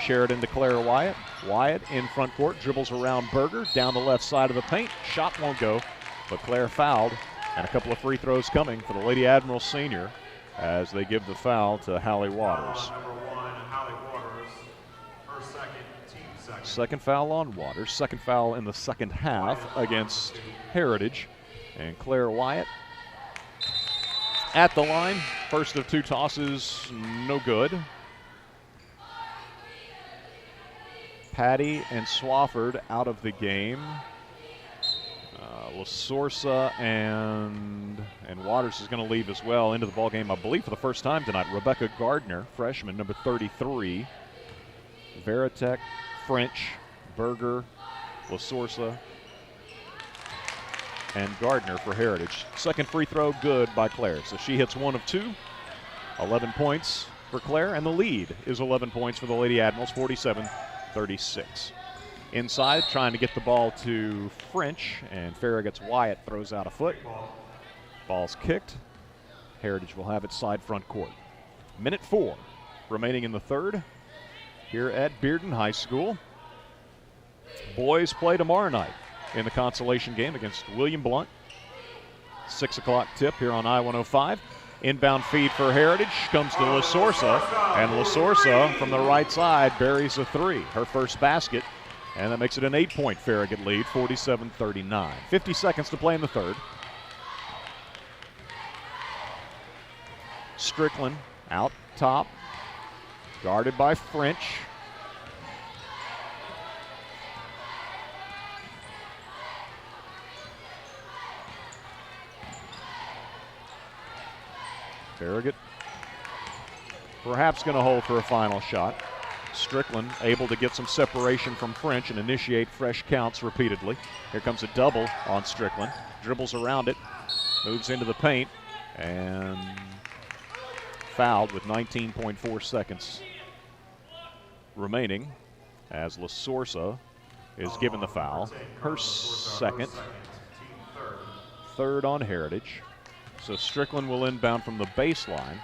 Sheridan to Claire Wyatt. Wyatt in front court. Dribbles around Berger. Down the left side of the paint. Shot won't go, but Claire fouled. And a couple of free throws coming for the Lady Admiral senior as they give the foul to Hallie Waters. Second foul on Waters. Second foul in the second half against Heritage. And Claire Wyatt at the line. First of two tosses, no good. Patty and Swafford out of the game. LaSorsa and Waters is going to leave as well into the ballgame, I believe, for the first time tonight. Rebecca Gardner, freshman, number 33. Veritek, French, Berger, LaSorsa, and Gardner for Heritage. Second free throw good by Claire. So she hits 1 of 2. 11 points for Claire, and the lead is 11 points for the Lady Admirals, 47-36. Inside, trying to get the ball to French, and Farragut's Wyatt throws out a foot. Ball's kicked. Heritage will have it side front court. Minute 4 remaining in the third here at Bearden High School. Boys play tomorrow night in the consolation game against William Blount. 6 o'clock tip here on I-105. Inbound feed for Heritage comes to LaSorsa, and LaSorsa from the right side buries a three, her first basket. And that makes it an 8-point Farragut lead, 47-39. 50 seconds to play in the third. Strickland out top, guarded by French. Farragut perhaps going to hold for a final shot. Strickland able to get some separation from French and initiate fresh counts repeatedly. Here comes a double on Strickland. Dribbles around it, moves into the paint, and fouled with 19.4 seconds remaining as LaSorsa is given the foul. Her second. Third on Heritage. So Strickland will inbound from the baseline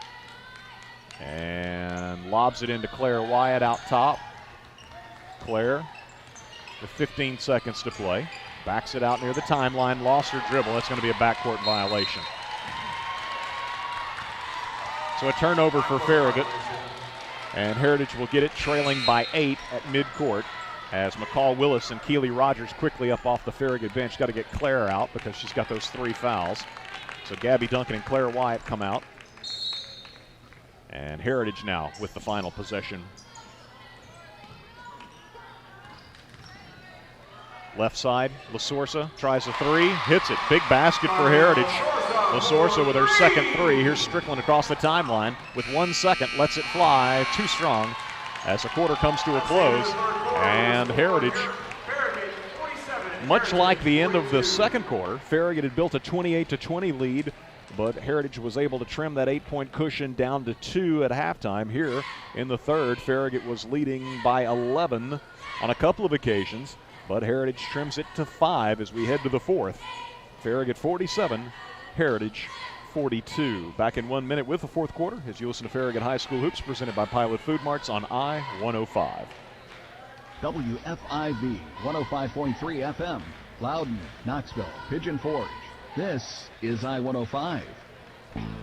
and lobs it into Claire Wyatt out top. Claire with 15 seconds to play. Backs it out near the timeline, lost her dribble. That's going to be a backcourt violation. So a turnover for Farragut. And Heritage will get it trailing by 8 at midcourt as McCall Willis and Keely Rogers quickly up off the Farragut bench. Got to get Claire out because she's got those 3 fouls. So Gabby Duncan and Claire Wyatt come out. And Heritage now with the final possession. Left side, LaSorsa tries a three, hits it. Big basket for Heritage. LaSorsa with her second three. Here's Strickland across the timeline with 1 second, lets it fly, too strong as the quarter comes to a close. And Heritage, much like the end of the second quarter, Farragut had built a 28-20 lead, but Heritage was able to trim that 8-point cushion down to 2 at halftime. Here in the third, Farragut was leading by 11 on a couple of occasions, but Heritage trims it to 5 as we head to the fourth. Farragut 47, Heritage 42. Back in 1 minute with the fourth quarter as you listen to Farragut High School Hoops presented by Pilot Food Marts on I-105. WFIV 105.3 FM, Loudon, Knoxville, Pigeon Forge. This is I-105.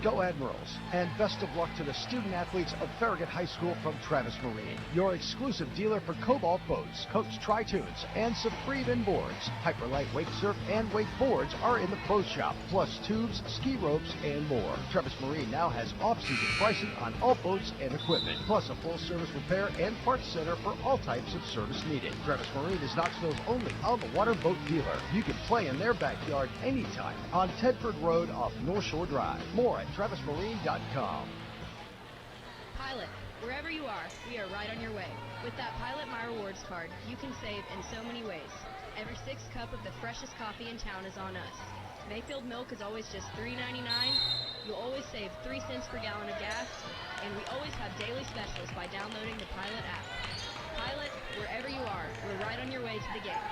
Go Admirals, and best of luck to the student-athletes of Farragut High School from Travis Marine, your exclusive dealer for Cobalt boats, Coach Tri-Tunes, and Supreme Inboards. Hyperlight wake surf and wakeboards are in the pro shop, plus tubes, ski ropes, and more. Travis Marine now has off-season pricing on all boats and equipment, plus a full-service repair and parts center for all types of service needed. Travis Marine is Knoxville's only on-the-water boat dealer. You can play in their backyard anytime on Tedford Road off North Shore Drive. More at travismarine.com. Pilot, wherever you are, we are right on your way. With that Pilot My Rewards card, you can save in so many ways. Every 6th cup of the freshest coffee in town is on us. Mayfield milk is always just $3.99. You'll always save 3 cents per gallon of gas. And we always have daily specials by downloading the Pilot app. Pilot, wherever you are, we're right on your way to the game.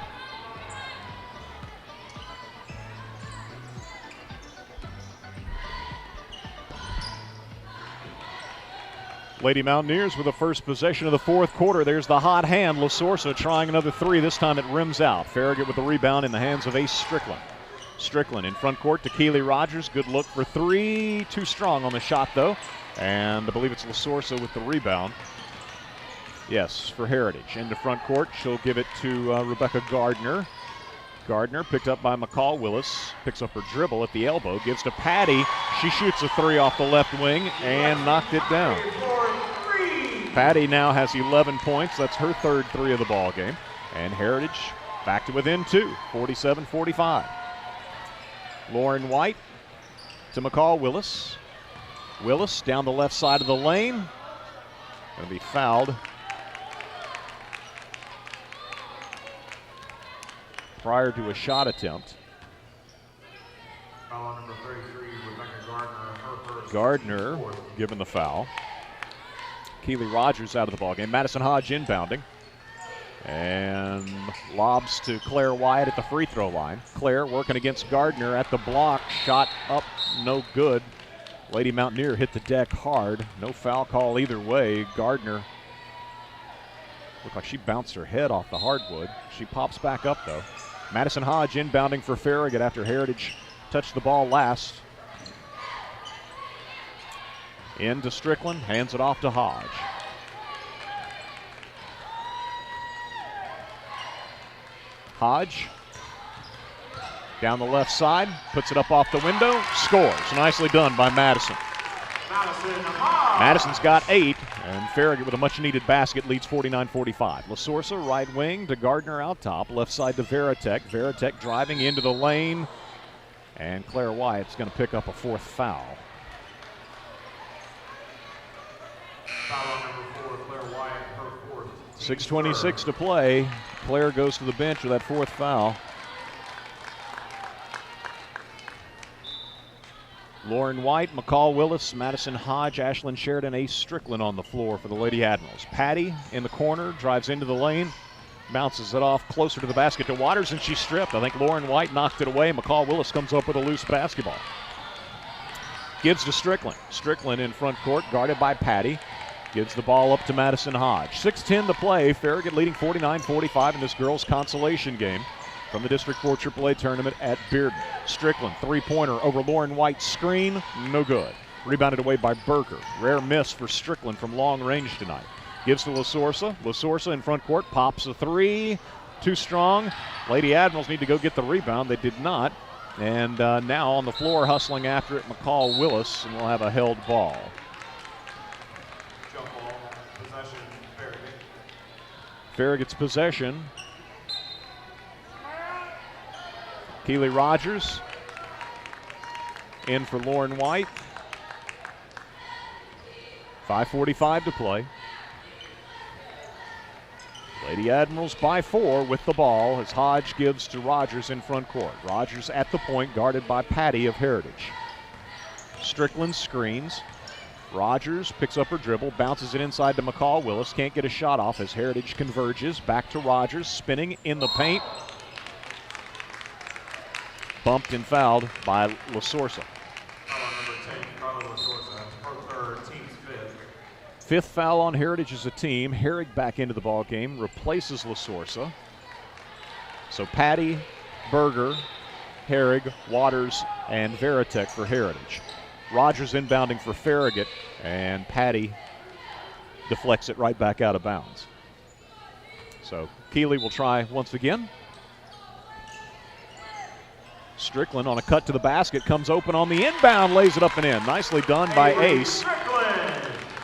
Lady Mountaineers with the first possession of the fourth quarter. There's the hot hand. LaSorsa trying another three. This time it rims out. Farragut with the rebound in the hands of Ace Strickland. Strickland in front court to Keely Rogers. Good look for three. Too strong on the shot, though. And I believe it's LaSorsa with the rebound. Yes, for Heritage. Into front court. She'll give it to Rebecca Gardner. Gardner picked up by McCall Willis. Picks up her dribble at the elbow. Gives to Patty. She shoots a three off the left wing and knocked it down. Patty now has 11 points. That's her third three of the ball game. And Heritage back to within 2, 47-45. Lauren White to McCall Willis. Willis down the left side of the lane. Going to be fouled. Prior to a shot attempt. Foul on number 33, Rebecca Gardner. Gardner given the foul. Keely Rogers out of the ballgame. Madison Hodge inbounding. And lobs to Claire Wyatt at the free throw line. Claire working against Gardner at the block. Shot up, no good. Lady Mountaineer hit the deck hard. No foul call either way. Gardner looked like she bounced her head off the hardwood. She pops back up though. Madison Hodge inbounding for Farragut after Heritage touched the ball last. Into Strickland, hands it off to Hodge. Hodge down the left side, puts it up off the window, scores. Nicely done by Madison. Madison's got 8, and Farragut with a much-needed basket leads 49-45. LaSorsa right wing to Gardner out top, left side to Veritek. Veritek driving into the lane, and Claire Wyatt's going to pick up a fourth foul. Foul on number 4, Claire Wyatt, her fourth. 6:26 to play. Claire goes to the bench with that fourth foul. Lauren White, McCall Willis, Madison Hodge, Ashlyn Sheridan, Ace Strickland on the floor for the Lady Admirals. Patty in the corner, drives into the lane, bounces it off closer to the basket to Waters, and she's stripped. I think Lauren White knocked it away. McCall Willis comes up with a loose basketball. Gives to Strickland. Strickland in front court, guarded by Patty. Gives the ball up to Madison Hodge. 6:10 to play. Farragut leading 49-45 in this girls' consolation game from the District 4 AAA tournament at Bearden. Strickland, three-pointer over Lauren White's screen, no good. Rebounded away by Berger. Rare miss for Strickland from long range tonight. Gives to LaSorsa. LaSorsa in front court, pops a three. Too strong. Lady Admirals need to go get the rebound. They did not. And now on the floor hustling after it, McCall Willis, and we'll have a held ball. Jump ball, possession, Farragut. Farragut's possession. Keely Rogers in for Lauren White. 5:45 to play. Lady Admirals by 4 with the ball as Hodge gives to Rogers in front court. Rogers at the point, guarded by Patty of Heritage. Strickland screens. Rogers picks up her dribble, bounces it inside to McCall Willis. Can't get a shot off as Heritage converges. Back to Rogers, spinning in the paint. Bumped and fouled by LaSorsa. Fifth foul on Heritage as a team. Herrig back into the ball game, replaces LaSorsa. So Patty, Berger, Herrig, Waters, and Veritek for Heritage. Rogers inbounding for Farragut, and Patty deflects it right back out of bounds. So Keeley will try once again. Strickland on a cut to the basket, comes open on the inbound, lays it up and in. Nicely done by Ace.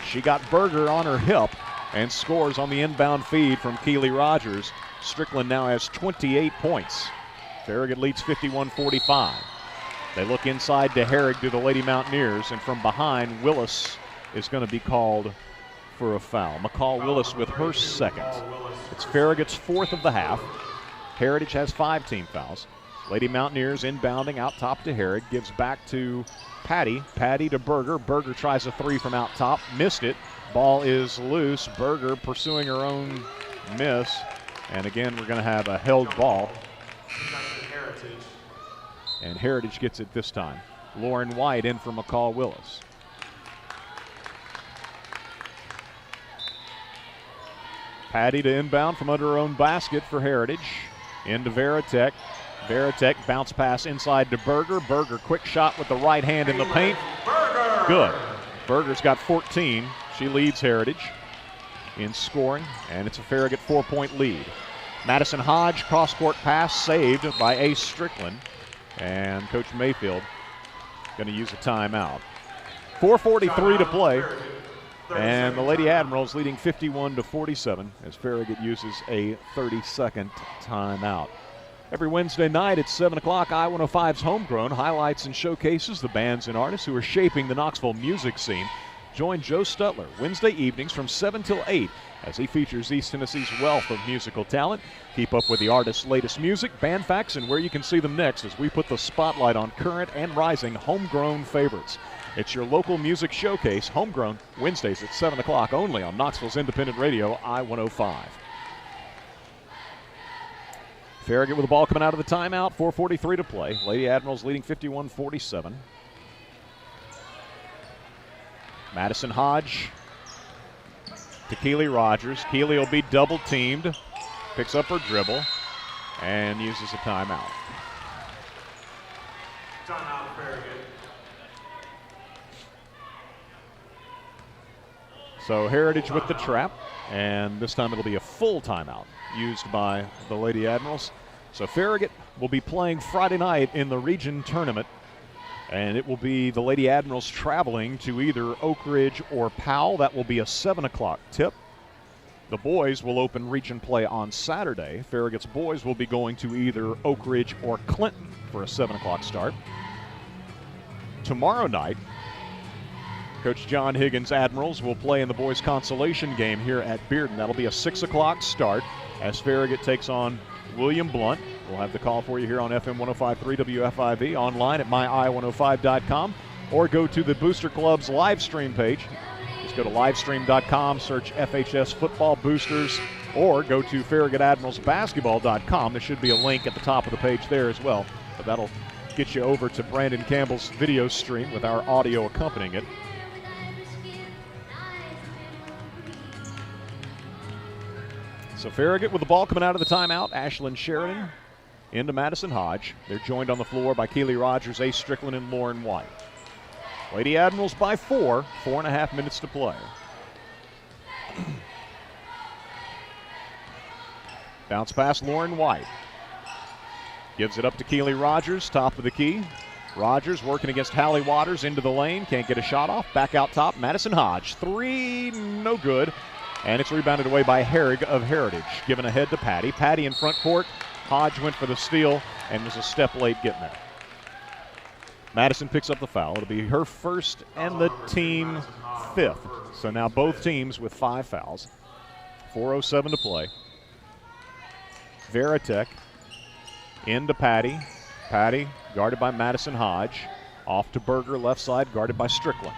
She got Berger on her hip and scores on the inbound feed from Keely Rogers. Strickland now has 28 points. Farragut leads 51-45. They look inside to Herrig to the Lady Mountaineers, and from behind, Willis is going to be called for a foul. McCall Willis with her second. It's Farragut's fourth of the half. Heritage has 5 team fouls. Lady Mountaineers inbounding out top to Herrig, gives back to Patty. Patty to Berger. Berger tries a 3 from out top, missed it. Ball is loose. Berger pursuing her own miss. And again, we're going to have a held ball. And Heritage gets it this time. Lauren White in for McCall Willis. Patty to inbound from under her own basket for Heritage. Into Veritek. Veritek bounce pass inside to Berger. Berger quick shot with the right hand in the paint. Good. Berger's got 14. She leads Heritage in scoring, and it's a Farragut 4-point lead. Madison Hodge cross-court pass saved by Ace Strickland, and Coach Mayfield going to use a timeout. 4:43 to play, and the Lady Admirals leading 51-47 as Farragut uses a 30-second timeout. Every Wednesday night at 7 o'clock, I-105's Homegrown highlights and showcases the bands and artists who are shaping the Knoxville music scene. Join Joe Stutler Wednesday evenings from 7 till 8 as he features East Tennessee's wealth of musical talent. Keep up with the artists' latest music, band facts, and where you can see them next as we put the spotlight on current and rising homegrown favorites. It's your local music showcase, Homegrown, Wednesdays at 7 o'clock only on Knoxville's independent radio, I-105. Farragut with the ball coming out of the timeout, 4:43 to play. Lady Admirals leading 51-47. Madison Hodge to Keely Rogers. Keely will be double teamed, picks up her dribble, and uses a timeout. Timeout, Farragut. So Heritage with the trap, and this time it'll be a full timeout used by the Lady Admirals. So Farragut will be playing Friday night in the region tournament, and it will be the Lady Admirals traveling to either Oak Ridge or Powell. That will be a 7 o'clock tip. The boys will open region play on Saturday. Farragut's boys will be going to either Oak Ridge or Clinton for a 7 o'clock start. Tomorrow night, Coach John Higgins' Admirals will play in the boys' consolation game here at Bearden. That'll be a 6 o'clock start as Farragut takes on William Blunt. We'll have the call for you here on FM 105.3 WFIV, online at myi105.com, or go to the Booster Club's live stream page. Just go to livestream.com, search FHS Football Boosters, or go to FarragutAdmiralsBasketball.com. There should be a link at the top of the page there as well. But that'll get you over to Brandon Campbell's video stream with our audio accompanying it. So Farragut with the ball coming out of the timeout. Ashlyn Sheridan into Madison Hodge. They're joined on the floor by Keely Rogers, Ace Strickland, and Lauren White. Lady Admirals by 4, 4.5 minutes to play. Bounce pass, Lauren White. Gives it up to Keely Rogers, top of the key. Rogers working against Hallie Waters into the lane. Can't get a shot off. Back out top, Madison Hodge. 3, no good. And it's rebounded away by Herrig of Heritage. Given ahead to Patty. Patty in front court Hodge went for the steal and was a step late getting there. Madison picks up the foul. It'll be her first and the team fifth. So now both teams with 5 fouls. 4:07 to play. Veritek into Patty. Patty guarded by Madison Hodge. Off to Berger, left side, guarded by Strickland.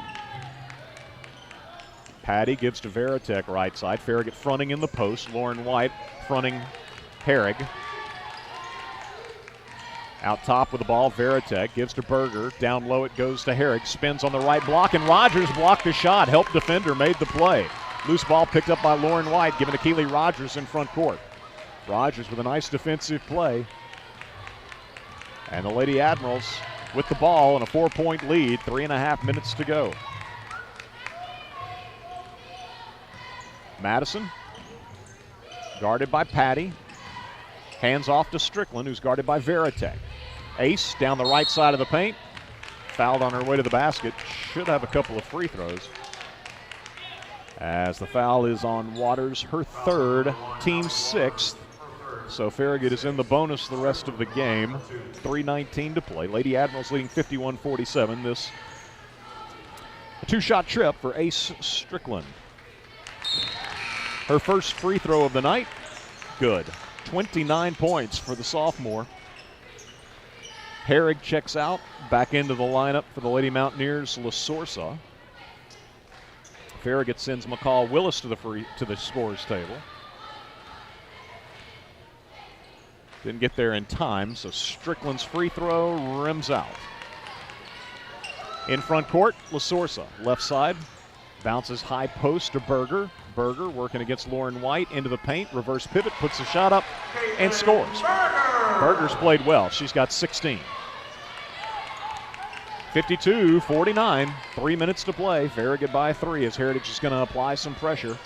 Patty gives to Veritek, right side. Farragut fronting in the post. Lauren White fronting Herrig. Out top with the ball, Veritek gives to Berger. Down low it goes to Herrig. Spins on the right block, and Rogers blocked the shot. Help defender made the play. Loose ball picked up by Lauren White, given to Keely Rogers in front court. Rogers with a nice defensive play. And the Lady Admirals with the ball and a 4-point lead, 3.5 minutes to go. Madison, guarded by Patty. Hands off to Strickland, who's guarded by Veritek. Ace down the right side of the paint. Fouled on her way to the basket. Should have a couple of free throws. As the foul is on Waters, her third, team 6th. So Farragut is in the bonus the rest of the game. 3:19 to play. Lady Admirals leading 51-47. This a 2-shot trip for Ace Strickland. Her first free throw of the night, good. 29 points for the sophomore. Herrig checks out, back into the lineup for the Lady Mountaineers, La Sorsa. Farragut sends McCall Willis to the scorers table. Didn't get there in time, so Strickland's free throw rims out. In front court, La Sorsa, left side, bounces high post to Berger. Berger working against Lauren White into the paint, reverse pivot, puts the shot up and scores. Berger's played well. She's got 16. 52-49, 3 minutes to play. Farragut by 3 as Heritage is going to apply some pressure.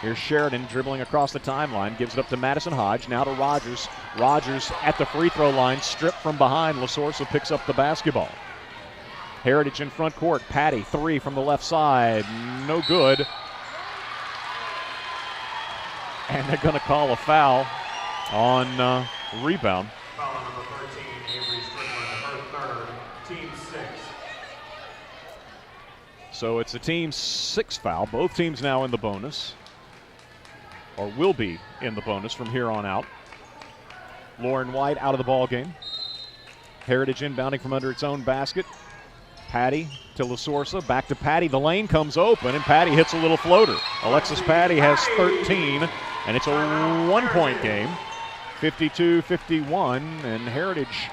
Here's Sheridan dribbling across the timeline, gives it up to Madison Hodge, now to Rogers. Rogers at the free throw line, stripped from behind. La Sorsa picks up the basketball. Heritage in front court. Patty, 3 from the left side, no good. And they're going to call a foul on rebound. Foul on number 13, Avery Strickland, her third, team 6. So it's a team 6 foul. Both teams now in the bonus, or will be in the bonus from here on out. Lauren White out of the ball game. Heritage inbounding from under its own basket. Patty to La Sorsa, back to Patty. The lane comes open, and Patty hits a little floater. Alexis Patty has 13, and it's a 1-point game. 52-51, and Heritage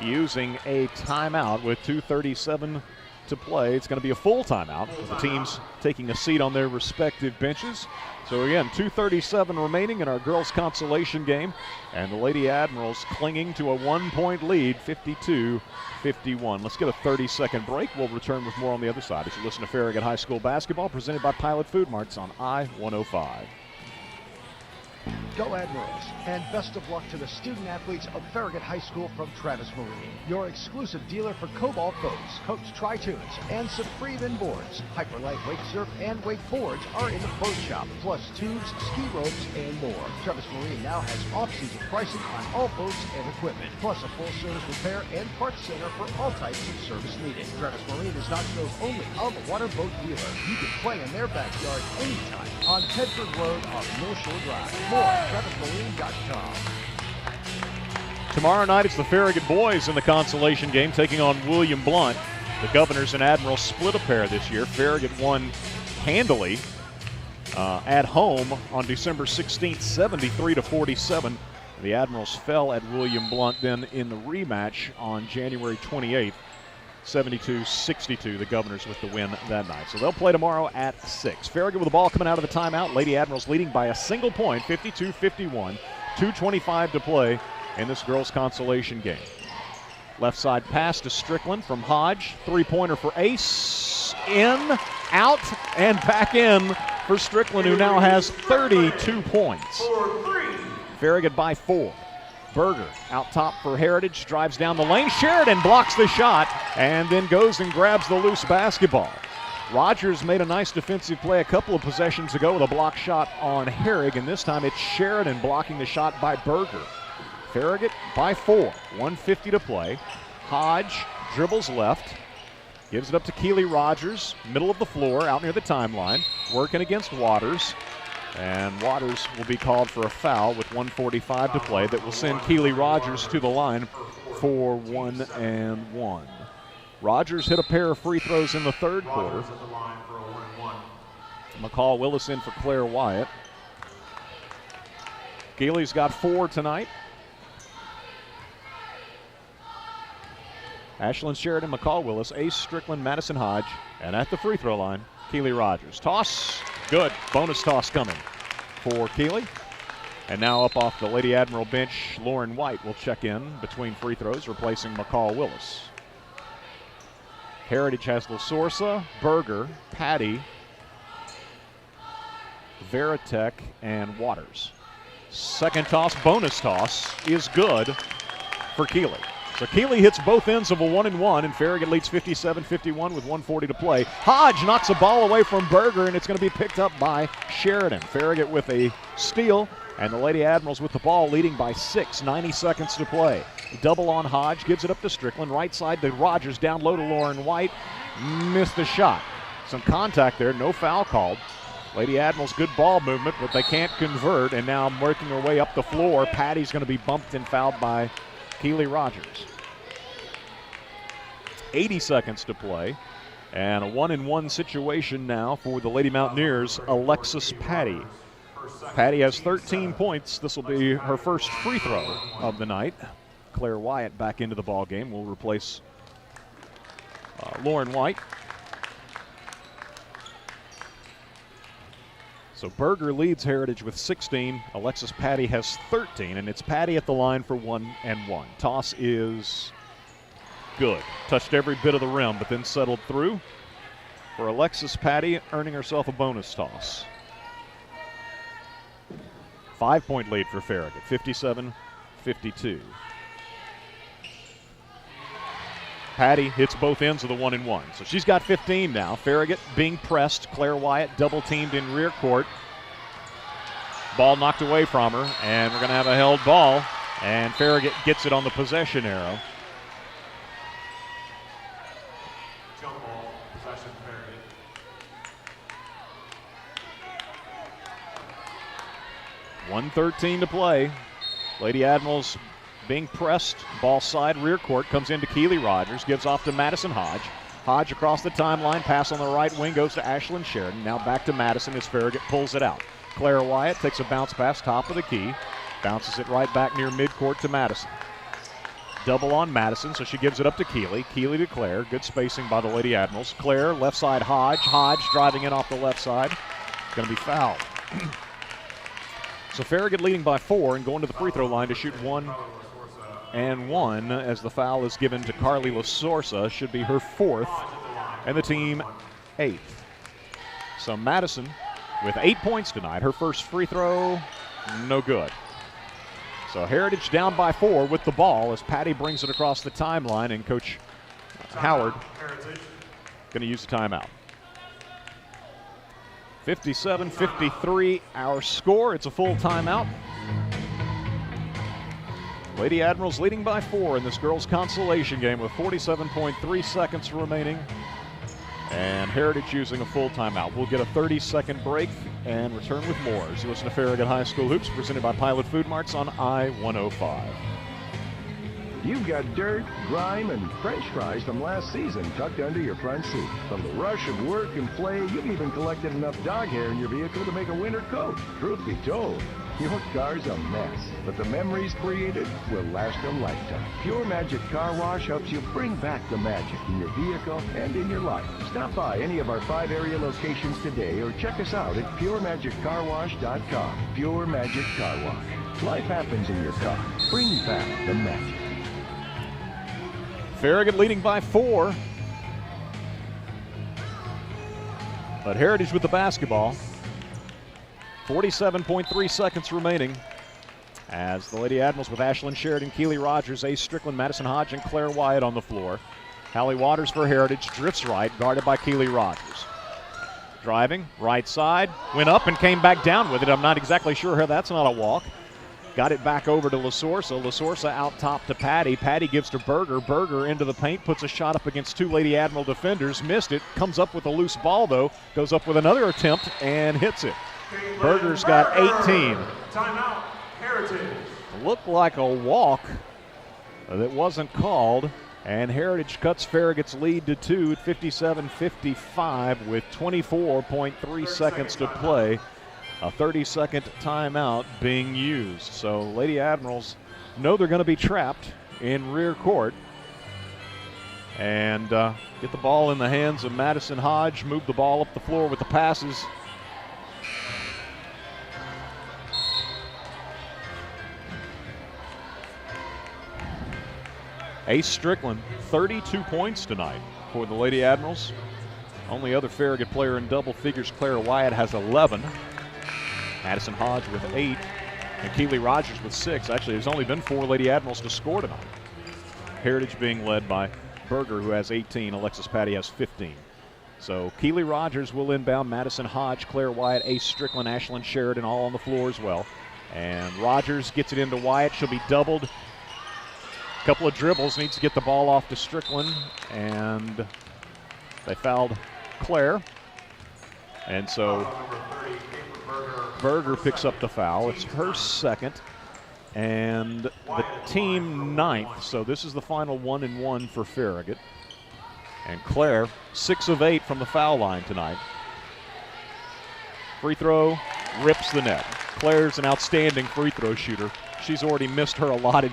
using a timeout with 2:37 to play. It's going to be a full timeout with the teams taking a seat on their respective benches. So again, 2:37 remaining in our girls' consolation game, and the Lady Admirals clinging to a 1-point lead, 52-51. Let's get a 30-second break. We'll return with more on the other side as you listen to Farragut High School basketball presented by Pilot Food Marts on I-105. Go Admirals, and best of luck to the student athletes of Farragut High School from Travis Marine, your exclusive dealer for Cobalt boats, Coach Tri-Tunes, and Supreme Inboards. Hyperlight Wake Surf and Wakeboards are in the boat shop, plus tubes, ski ropes, and more. Travis Marine now has off-season pricing on all boats and equipment, plus a full-service repair and parts center for all types of service needed. Travis Marine is Knoxville's only on-the-water boat dealer. You can play in their backyard anytime on Tedford Road off North Shore Drive. More at TravisMarine.com. Tomorrow night it's the Farragut boys in the consolation game taking on William Blount. The Governors and Admirals split a pair this year. Farragut won handily at home on December 16th, 73-47. The Admirals fell at William Blount then in the rematch on January 28th. 72-62, the Governors with the win that night. So they'll play tomorrow at 6. Farragut with the ball coming out of the timeout. Lady Admirals leading by a single point, 52-51. 2:25 to play in this girls' consolation game. Left side pass to Strickland from Hodge. Three-pointer for Ace. In, out, and back in for Strickland, who now has 32 points. Farragut by 4. Berger out top for Heritage, drives down the lane. Sheridan blocks the shot and then goes and grabs the loose basketball. Rogers made a nice defensive play a couple of possessions ago with a block shot on Herrig, and this time it's Sheridan blocking the shot by Berger. Farragut by 4. 1:50 to play. Hodge dribbles left. Gives it up to Keely Rogers, middle of the floor, out near the timeline. Working against Waters. And Waters will be called for a foul with 1:45 to play that will send Keely Rogers to the line for 1-1. Rogers hit a pair of free throws in the third quarter. McCall Willis in for Claire Wyatt. Keely's got 4 tonight. Ashlyn Sheridan, McCall Willis, Ace Strickland, Madison Hodge, and at the free throw line, Keely Rogers. Toss, good. Bonus toss coming for Keely. And now up off the Lady Admiral bench, Lauren White will check in between free throws, replacing McCall Willis. Heritage has Lasorsa, Berger, Patty, Veritek, and Waters. Second toss, bonus toss, is good for Keely. So Keely hits both ends of a 1-1, and Farragut leads 57-51 with 1:40 to play. Hodge knocks a ball away from Berger, and it's going to be picked up by Sheridan. Farragut with a steal, and the Lady Admirals with the ball leading by 6, 90 seconds to play. Double on Hodge, gives it up to Strickland. Right side to Rogers, down low to Lauren White. Missed the shot. Some contact there, no foul called. Lady Admirals, good ball movement, but they can't convert, and now working her way up the floor. Patty's going to be bumped and fouled by Keely Rogers. 80 seconds to play, and a 1-1 situation now for the Lady Mountaineers, Alexis Patty. Patty has 13 points. This will be her first free throw of the night. Claire Wyatt back into the ball game will replace Lauren White. So Berger leads Heritage with 16. Alexis Patty has 13, and it's Patty at the line for 1-1. Toss is good. Touched every bit of the rim, but then settled through for Alexis Patty, earning herself a bonus toss. 5-point lead for Farragut, 57-52. Patty hits both ends of the 1-1. So she's got 15 now. Farragut being pressed. Claire Wyatt double teamed in rear court. Ball knocked away from her, and we're going to have a held ball. And Farragut gets it on the possession arrow. Jump ball, possession Farragut. 1:13 to play. Lady Admirals being pressed, ball side, rear court, comes into Keely Rogers, gives off to Madison Hodge. Hodge across the timeline, pass on the right wing, goes to Ashlyn Sheridan. Now back to Madison as Farragut pulls it out. Claire Wyatt takes a bounce pass, top of the key, bounces it right back near midcourt to Madison. Double on Madison, so she gives it up to Keely. Keely to Claire, good spacing by the Lady Admirals. Claire, left side Hodge. Hodge driving in off the left side. Going to be fouled. So Farragut leading by 4 and going to the free throw line to shoot 1-1 as the foul is given to Carly Lasorsa. Should be her 4th and the team 8th. So Madison with 8 points tonight. Her first free throw, no good. So Heritage down by 4 with the ball as Patty brings it across the timeline, and Coach Howard going to use the timeout. 57-53 our score. It's a full timeout. Lady Admirals leading by 4 in this girls' consolation game with 47.3 seconds remaining. And Heritage using a full timeout. We'll get a 30-second break and return with more as you listen to Farragut High School Hoops, presented by Pilot Food Marts on I-105. You've got dirt, grime, and French fries from last season tucked under your front seat. From the rush of work and play, you've even collected enough dog hair in your vehicle to make a winter coat. Truth be told, your car's a mess, but the memories created will last a lifetime. Pure Magic Car Wash helps you bring back the magic in your vehicle and in your life. Stop by any of our 5 area locations today or check us out at PureMagicCarWash.com. Pure Magic Car Wash. Life happens in your car. Bring back the magic. Farragut leading by 4. But Heritage with the basketball. 47.3 seconds remaining as the Lady Admirals with Ashlyn Sheridan, Keely Rogers, Ace Strickland, Madison Hodge, and Claire Wyatt on the floor. Hallie Waters for Heritage, drifts right, guarded by Keely Rogers. Driving, right side, went up and came back down with it. I'm not exactly sure how that's not a walk. Got it back over to LaSorsa. LaSorsa out top to Patty. Patty gives to Berger. Berger into the paint, puts a shot up against two Lady Admiral defenders. Missed it. Comes up with a loose ball, though. Goes up with another attempt and hits it. Berger's got 18. Timeout, Heritage. Looked like a walk that wasn't called. And Heritage cuts Farragut's lead to 2 at 57-55 with 24.3 seconds to play. A 30-second timeout being used. So Lady Admirals know they're going to be trapped in rear court. And get the ball in the hands of Madison Hodge. Move the ball up the floor with the passes. Ace Strickland, 32 points tonight for the Lady Admirals. Only other Farragut player in double figures, Claire Wyatt, has 11. Madison Hodge with 8, and Keely Rogers with 6. Actually, there's only been 4 Lady Admirals to score tonight. Heritage being led by Berger, who has 18. Alexis Patty has 15. So Keely Rogers will inbound. Madison Hodge, Claire Wyatt, Ace Strickland, Ashlyn Sheridan all on the floor as well. And Rogers gets it into Wyatt. She'll be doubled. Couple of dribbles, needs to get the ball off to Strickland, and they fouled Claire. And so Berger picks up the foul. It's her second, and the team 9th. So this is the final 1-1 for Farragut. And Claire, 6 of 8 from the foul line tonight. Free throw, rips the net. Claire's an outstanding free throw shooter. She's already missed her allotted.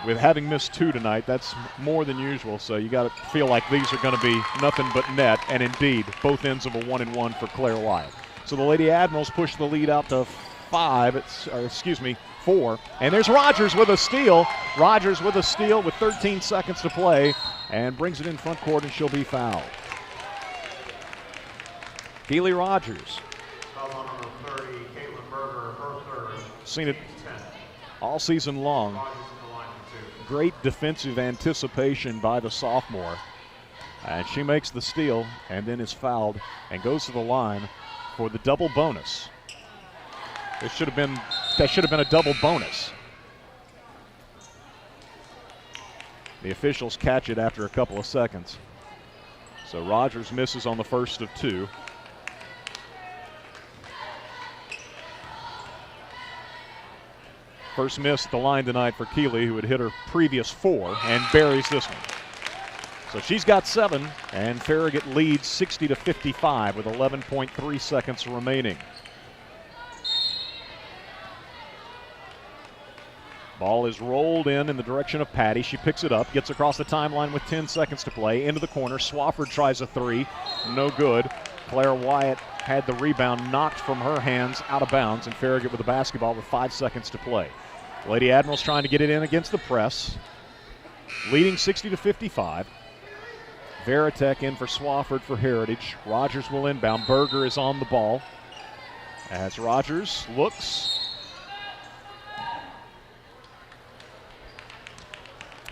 With having missed 2 tonight, that's more than usual, so you got to feel like these are going to be nothing but net, and indeed, both ends of a 1-1 for Claire Wyatt. So the Lady Admirals push the lead out to 4, and there's Rogers with a steal. Rogers with a steal with 13 seconds to play, and brings it in front court, and she'll be fouled. Keely Rogers. Foul on number 30, Caitlin Berger, her third. Seen it all season long. Great defensive anticipation by the sophomore. And she makes the steal and then is fouled and goes to the line for the double bonus. That should have been a double bonus. The officials catch it after a couple of seconds. So Rogers misses on the first of 2. First miss at the line tonight for Keely, who had hit her previous 4, and buries this one. So she's got 7, and Farragut leads 60-55 with 11.3 seconds remaining. Ball is rolled in the direction of Patty. She picks it up, gets across the timeline with 10 seconds to play. Into the corner, Swafford tries a 3, no good. Claire Wyatt had the rebound knocked from her hands out of bounds, and Farragut with the basketball with 5 seconds to play. Lady Admirals trying to get it in against the press, leading 60-55. Veritek in for Swafford for Heritage. Rogers will inbound. Berger is on the ball as Rogers looks.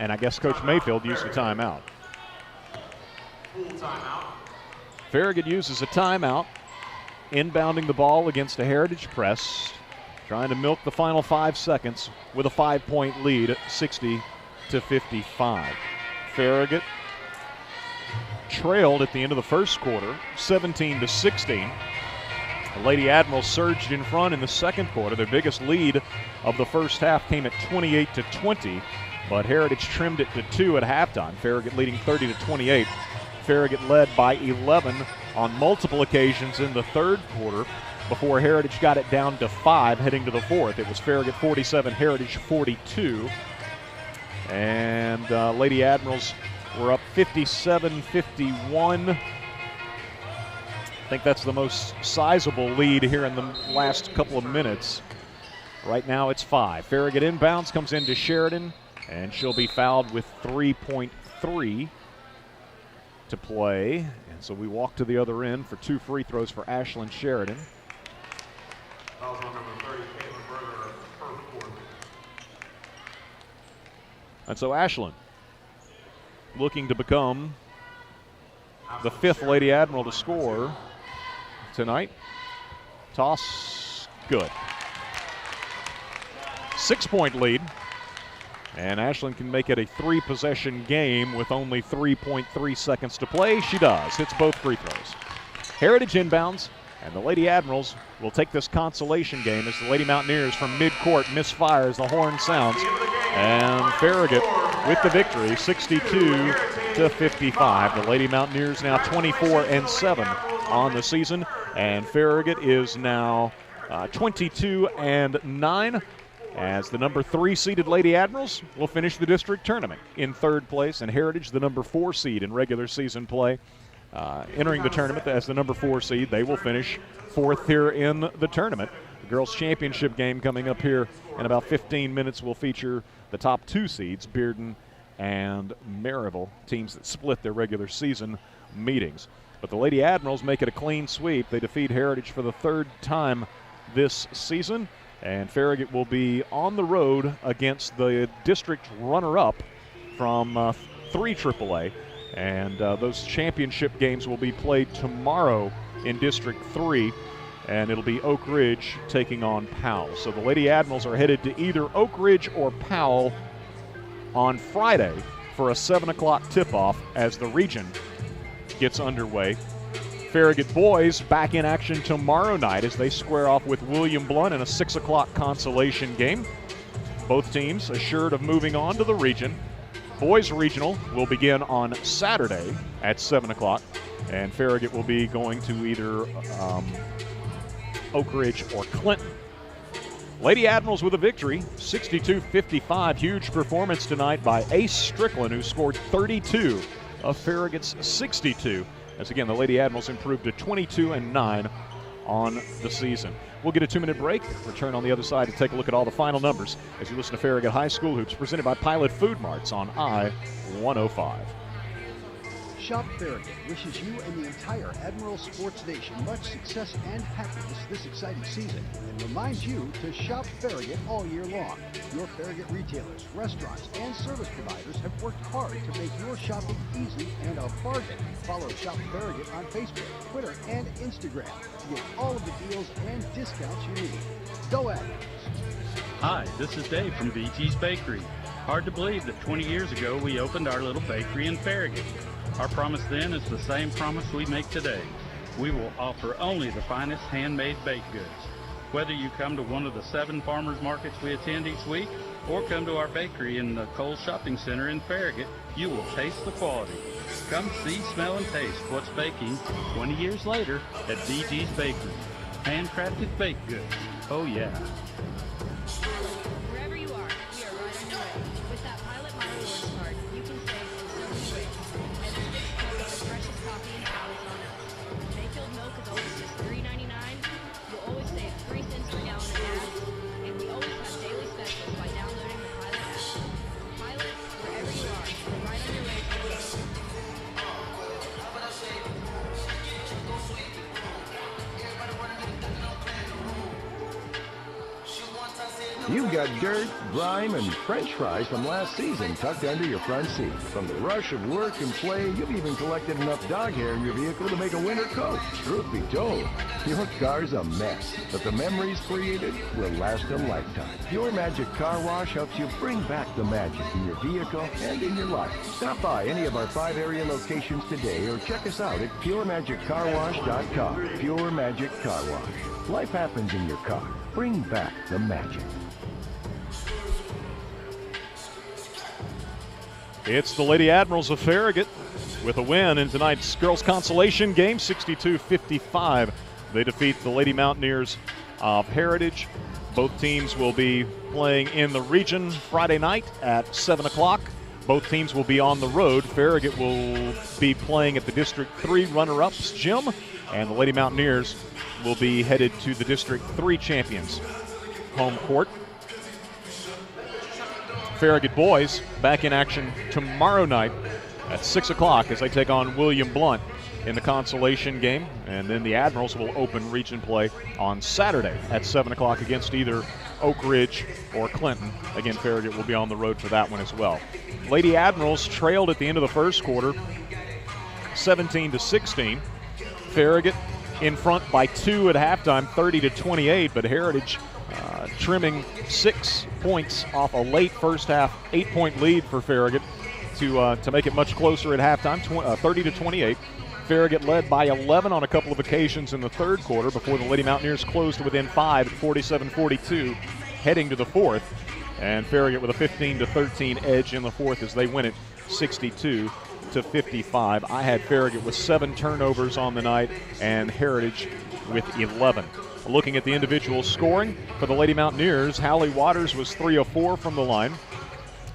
And I guess Coach Mayfield used a timeout. Full timeout. Farragut uses a timeout, inbounding the ball against a Heritage press, trying to milk the final 5 seconds with a 5-point lead at 60-55. Farragut trailed at the end of the first quarter, 17-16. The Lady Admirals surged in front in the second quarter. Their biggest lead of the first half came at 28-20, but Heritage trimmed it to 2 at halftime. Farragut leading 30-28. Farragut led by 11 on multiple occasions in the third quarter before Heritage got it down to 5 heading to the fourth. It was Farragut 47, Heritage 42. And Lady Admirals were up 57-51. I think that's the most sizable lead here in the last couple of minutes. Right now it's 5. Farragut inbounds, comes into Sheridan, and she'll be fouled with 3.3 to play. And so we walk to the other end for 2 free throws for Ashlyn Sheridan. Fouls on number 30, Caitlin Berger, her fourth. And so Ashlyn looking to become the 5th Lady Admiral to score tonight. Toss, good. 6-point lead. And Ashland can make it a 3-possession game with only 3.3 seconds to play. She does. Hits both free throws. Heritage inbounds, and the Lady Admirals will take this consolation game as the Lady Mountaineers from midcourt misfires. The horn sounds. And Farragut with the victory, 62-55. The Lady Mountaineers now 24-7 on the season, and Farragut is now 22-9. As the number 3 seeded Lady Admirals will finish the district tournament in 3rd place, and Heritage, the number 4 seed in regular season play, entering the tournament as the number 4 seed. They will finish 4th here in the tournament. The girls' championship game coming up here in about 15 minutes will feature the top 2 seeds, Bearden and Maryville, teams that split their regular season meetings. But the Lady Admirals make it a clean sweep. They defeat Heritage for the 3rd time this season. And Farragut will be on the road against the district runner-up from 3 AAA. And those championship games will be played tomorrow in District 3. And it'll be Oak Ridge taking on Powell. So the Lady Admirals are headed to either Oak Ridge or Powell on Friday for a 7 o'clock tip-off as the region gets underway. Farragut boys back in action tomorrow night as they square off with William Blount in a 6 o'clock consolation game. Both teams assured of moving on to the region. Boys regional will begin on Saturday at 7 o'clock, and Farragut will be going to either Oak Ridge or Clinton. Lady Admirals with a victory, 62-55. Huge performance tonight by Ace Strickland, who scored 32 of Farragut's 62. As again, the Lady Admirals improved to 22-9 on the season. We'll get a 2-minute break. Return on the other side to take a look at all the final numbers as you listen to Farragut High School Hoops, presented by Pilot Food Marts on I-105. Shop Farragut wishes you and the entire Admiral Sports Nation much success and happiness this exciting season, and reminds you to shop Farragut all year long. Your Farragut retailers, restaurants, and service providers have worked hard to make your shopping easy and a bargain. Follow Shop Farragut on Facebook, Twitter, and Instagram to get all of the deals and discounts you need. Go Admirals! Hi, this is Dave from VT's Bakery. Hard to believe that 20 years ago we opened our little bakery in Farragut. Our promise then is the same promise we make today. We will offer only the finest handmade baked goods. Whether you come to one of the 7 farmers markets we attend each week, or come to our bakery in the Cole Shopping Center in Farragut, you will taste the quality. Come see, smell, and taste what's baking 20 years later at VT's Bakery. Handcrafted baked goods. Oh yeah. Wherever you are, we are right on your way. With that Pilot Rewards card, you can save in so many ways. Every 6 cup of the freshest coffee in town is on us. Mayfield milk is always just $3.99. You'll always save 3 cents per gallon of gas. And we always have daily specials by downloading the Pilot app. Pilot, wherever you are, we're right on your way to the game. You've got dirt, grime, and french fries from last season tucked under your front seat. From the rush of work and play, you've even collected enough dog hair in your vehicle to make a winter coat. Truth be told, your car's a mess, but the memories created will last a lifetime. Pure Magic Car Wash helps you bring back the magic in your vehicle and in your life. Stop by any of our 5 area locations today or check us out at puremagiccarwash.com. Pure Magic Car Wash. Life happens in your car. Bring back the magic. It's the Lady Admirals of Farragut with a win in tonight's girls' consolation game, 62-55. They defeat the Lady Mountaineers of Heritage. Both teams will be playing in the region Friday night at 7 o'clock. Both teams will be on the road. Farragut will be playing at the District 3 runner-ups gym, and the Lady Mountaineers will be headed to the District 3 champions home court. Farragut boys back in action tomorrow night at 6 o'clock as they take on William Blount in the consolation game. And then the Admirals will open region play on Saturday at 7 o'clock against either Oak Ridge or Clinton. Again, Farragut will be on the road for that one as well. Lady Admirals trailed at the end of the first quarter, 17-16. Farragut in front by 2 at halftime, 30-28, but Heritage trimming 6 points off a late first half 8-point lead for Farragut to make it much closer at halftime, 30-28. Farragut led by 11 on a couple of occasions in the third quarter before the Lady Mountaineers closed within 5 at 47-42 heading to the fourth. And Farragut with a 15-13 edge in the fourth as they win it 62-55. I had Farragut with 7 turnovers on the night and Heritage with 11. Looking at the individual scoring for the Lady Mountaineers, Hallie Waters was 3 of 4 from the line,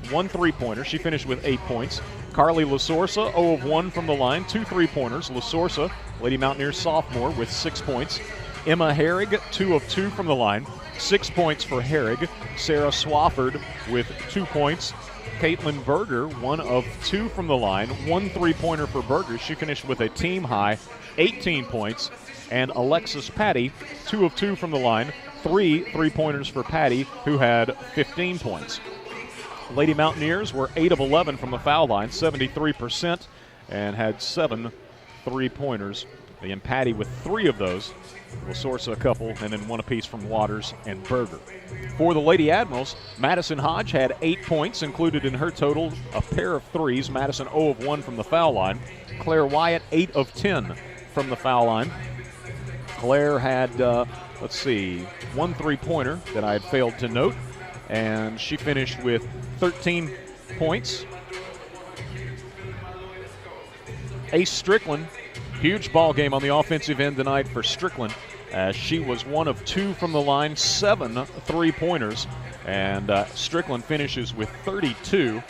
1 3-pointer. She finished with 8 points. Carly LaSorsa, 0 of 1 from the line, 2 3-pointers. LaSorsa, Lady Mountaineers sophomore, with 6 points. Emma Herrig, 2 of 2 from the line, 6 points for Herrig. Sarah Swafford with 2 points. Caitlin Berger, 1 of 2 from the line, 1 3-pointer for Berger. She finished with a team high 18 points. And Alexis Patty, 2 of 2 from the line, 3 3-pointers for Patty, who had 15 points. Lady Mountaineers were 8 of 11 from the foul line, 73%, and had 7 3-pointers. Again, Patty with 3 of those. LaSorsa a couple, and then 1 apiece from Waters and Berger. For the Lady Admirals, Madison Hodge had 8 points, included in her total a pair of threes. Madison 0 of 1 from the foul line. Claire Wyatt 8 of 10 from the foul line. Claire had, 1 3-pointer that I had failed to note, and she finished with 13 points. Ace Strickland, huge ball game on the offensive end tonight for Strickland, as she was 1 of 2 from the line, 7 3-pointers, and Strickland finishes with 32.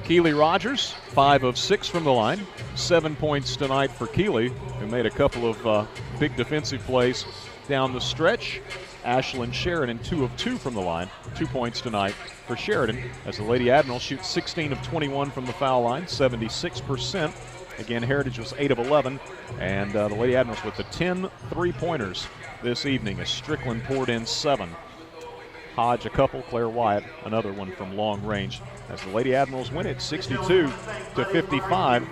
Keely Rogers, 5 of 6 from the line, 7 points tonight for Keely, who made a couple of big defensive plays down the stretch. Ashlyn Sheridan, 2 of 2 from the line, 2 points tonight for Sheridan, as the Lady Admiral shoots 16 of 21 from the foul line, 76%. Again, Heritage was 8 of 11, and the Lady Admirals with the 10 3-pointers this evening, as Strickland poured in 7. Hodge a couple, Claire Wyatt another one from long range, as the Lady Admirals win it 62-55.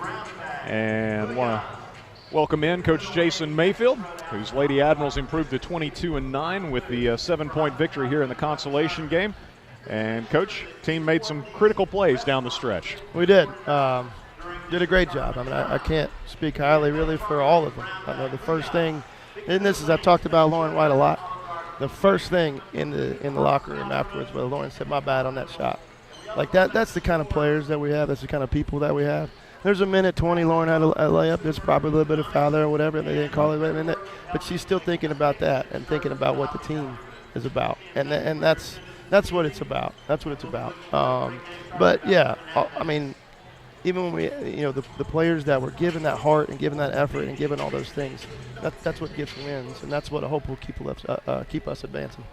And want to welcome in Coach Jason Mayfield, whose Lady Admirals improved to 22-9 with the 7-point victory here in the consolation game. And Coach, team made some critical plays down the stretch. We did. Did a great job. I mean, I can't speak highly really for all of them. I know the first thing, and this is, I've talked about Lauren White a lot. The first thing in the locker room afterwards, where Lauren said, "My bad on that shot." Like that's the kind of players that we have. That's the kind of people that we have. There's a minute 20, Lauren had a layup. There's probably a little bit of foul there or whatever, and they didn't call it a minute. But she's still thinking about that and thinking about what the team is about. And that's what it's about. That's what it's about. But, yeah, I mean, even when we, the players that were given that heart and given that effort and given all those things, that's what gets wins, and that's what I hope will keep us advancing.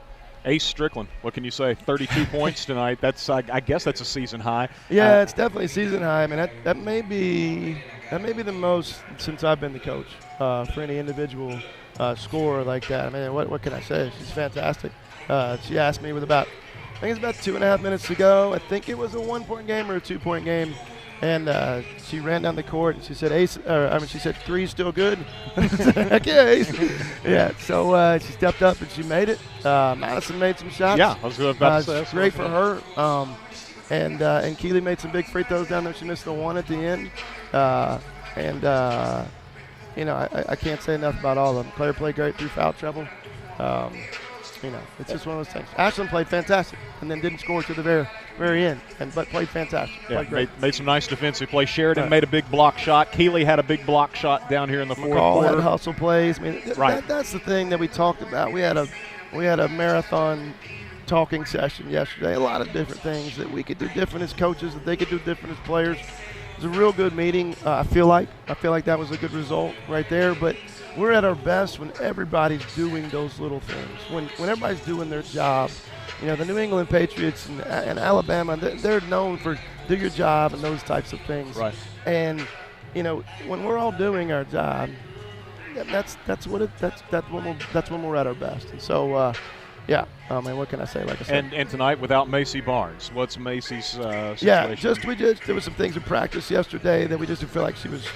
Ace Strickland, what can you say? 32 points tonight. That's I guess that's a season high. Yeah, it's definitely a season high. I mean, that may be the most since I've been the coach for any individual scorer like that. I mean, what can I say? She's fantastic. She asked me I think it's about 2.5 minutes to go. I think it was a 1-point game or a 2-point game. And she ran down the court and she said, she said, 3's still good. Heck yeah, Ace. Yeah, so she stepped up and she made it. Madison made some shots. Yeah, I was about to say. Great for her. And Keely made some big free throws down there. She missed the one at the end. I can't say enough about all of them. Player played great through foul trouble. It's just one of those things. Ashlyn played fantastic and then didn't score to the very end, but played fantastic. Yeah, played made some nice defensive plays. Sheridan made a big block shot. Keely had a big block shot down here in the fourth quarter. Had hustle plays. I mean, that's the thing that we talked about. We had a marathon talking session yesterday. A lot of different things that we could do different as coaches, that they could do different as players. It was a real good meeting. I feel like that was a good result right there. But we're at our best when everybody's doing those little things. When everybody's doing their job. The New England Patriots and Alabama, they're known for do your job and those types of things. Right. And when we're all doing our job, that's when we're at our best. And so Yeah. And what can I say? Like I said. And tonight without Macy Barnes, what's Macy's situation? Yeah, there was some things in practice yesterday that we just didn't feel like she was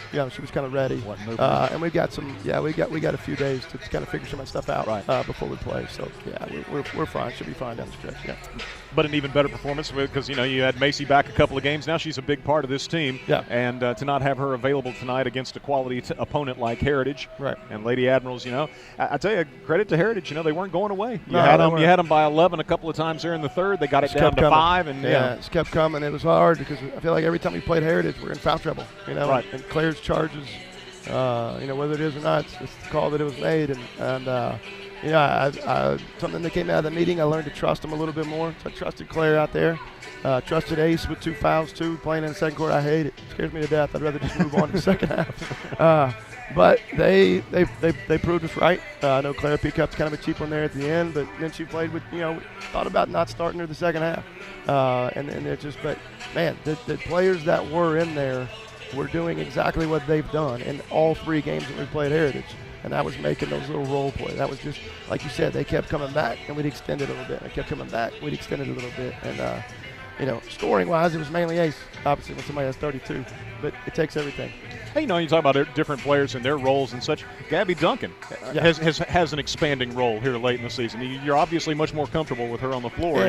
kind of ready. And we got a few days to kind of figure some of that stuff out before we play. So yeah, we're fine. She'll be fine down the stretch. Yeah. But an even better performance because you had Macy back a couple of games. Now she's a big part of this team. Yeah. And to not have her available tonight against a quality opponent like Heritage. Right. And Lady Admirals, I tell you, credit to Heritage. They weren't going away. You No, had them by 11 a couple of times there in the third. They got it down to 5, and it just kept coming. It was hard because I feel like every time we played Heritage, we're in foul trouble. Right. And Claire's charges, whether it is or not, it's the call that it was made, and I something that came out of the meeting, I learned to trust them a little bit more. So I trusted Claire out there. Trusted Ace with 2 fouls too. Playing in the second quarter, I hate it. It scares me to death. I'd rather just move on to the second half. But they proved us right. I know Claire picked up kind of a cheap one there at the end, but then she played with thought about not starting her the second half. And they're just, but man, the players that were in there were doing exactly what they've done in all 3 games that we played Heritage. And that was making those little role plays. That was just, like you said, they kept coming back, and we'd extend it a little bit. They kept coming back, we'd extend it a little bit. And, scoring-wise, it was mainly Ace, obviously, when somebody has 32. But it takes everything. Hey, you talk about different players and their roles and such. Gabby Duncan has an expanding role here late in the season. You're obviously much more comfortable with her on the floor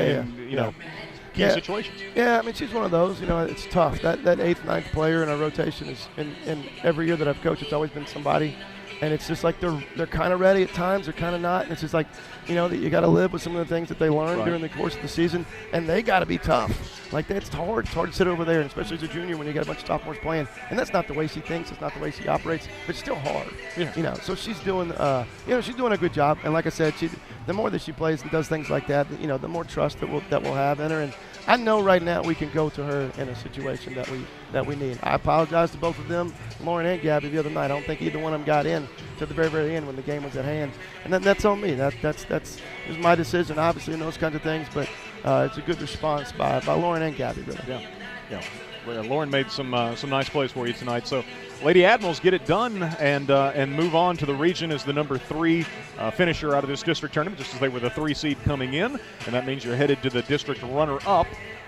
key situations. Yeah, I mean, she's one of those. It's tough. That 8th, 9th player in our rotation is, in every year that I've coached, it's always been somebody. And it's just like they're kind of ready at times, they're kind of not. And it's just like, that you got to live with some of the things that they learned during the course of the season. And they got to be tough. Like, it's hard. It's hard to sit over there, and especially as a junior when you got a bunch of sophomores playing. And that's not the way she thinks. It's not the way she operates. But it's still hard. Yeah. So she's doing, she's doing a good job. And like I said, the more that she plays and does things like that, the more trust that we'll have in her. And I know right now we can go to her in a situation that we need. I apologize to both of them, Lauren and Gabby, the other night. I don't think either one of them got in to the very, very end when the game was at hand. And that's on me. It was my decision, obviously, and those kinds of things. But it's a good response by Lauren and Gabby, really. Yeah. Well, Lauren made some nice plays for you tonight. So Lady Admirals get it done and move on to the region as the number 3 finisher out of this district tournament, just as they were the 3 seed coming in. And that means you're headed to the district runner-up,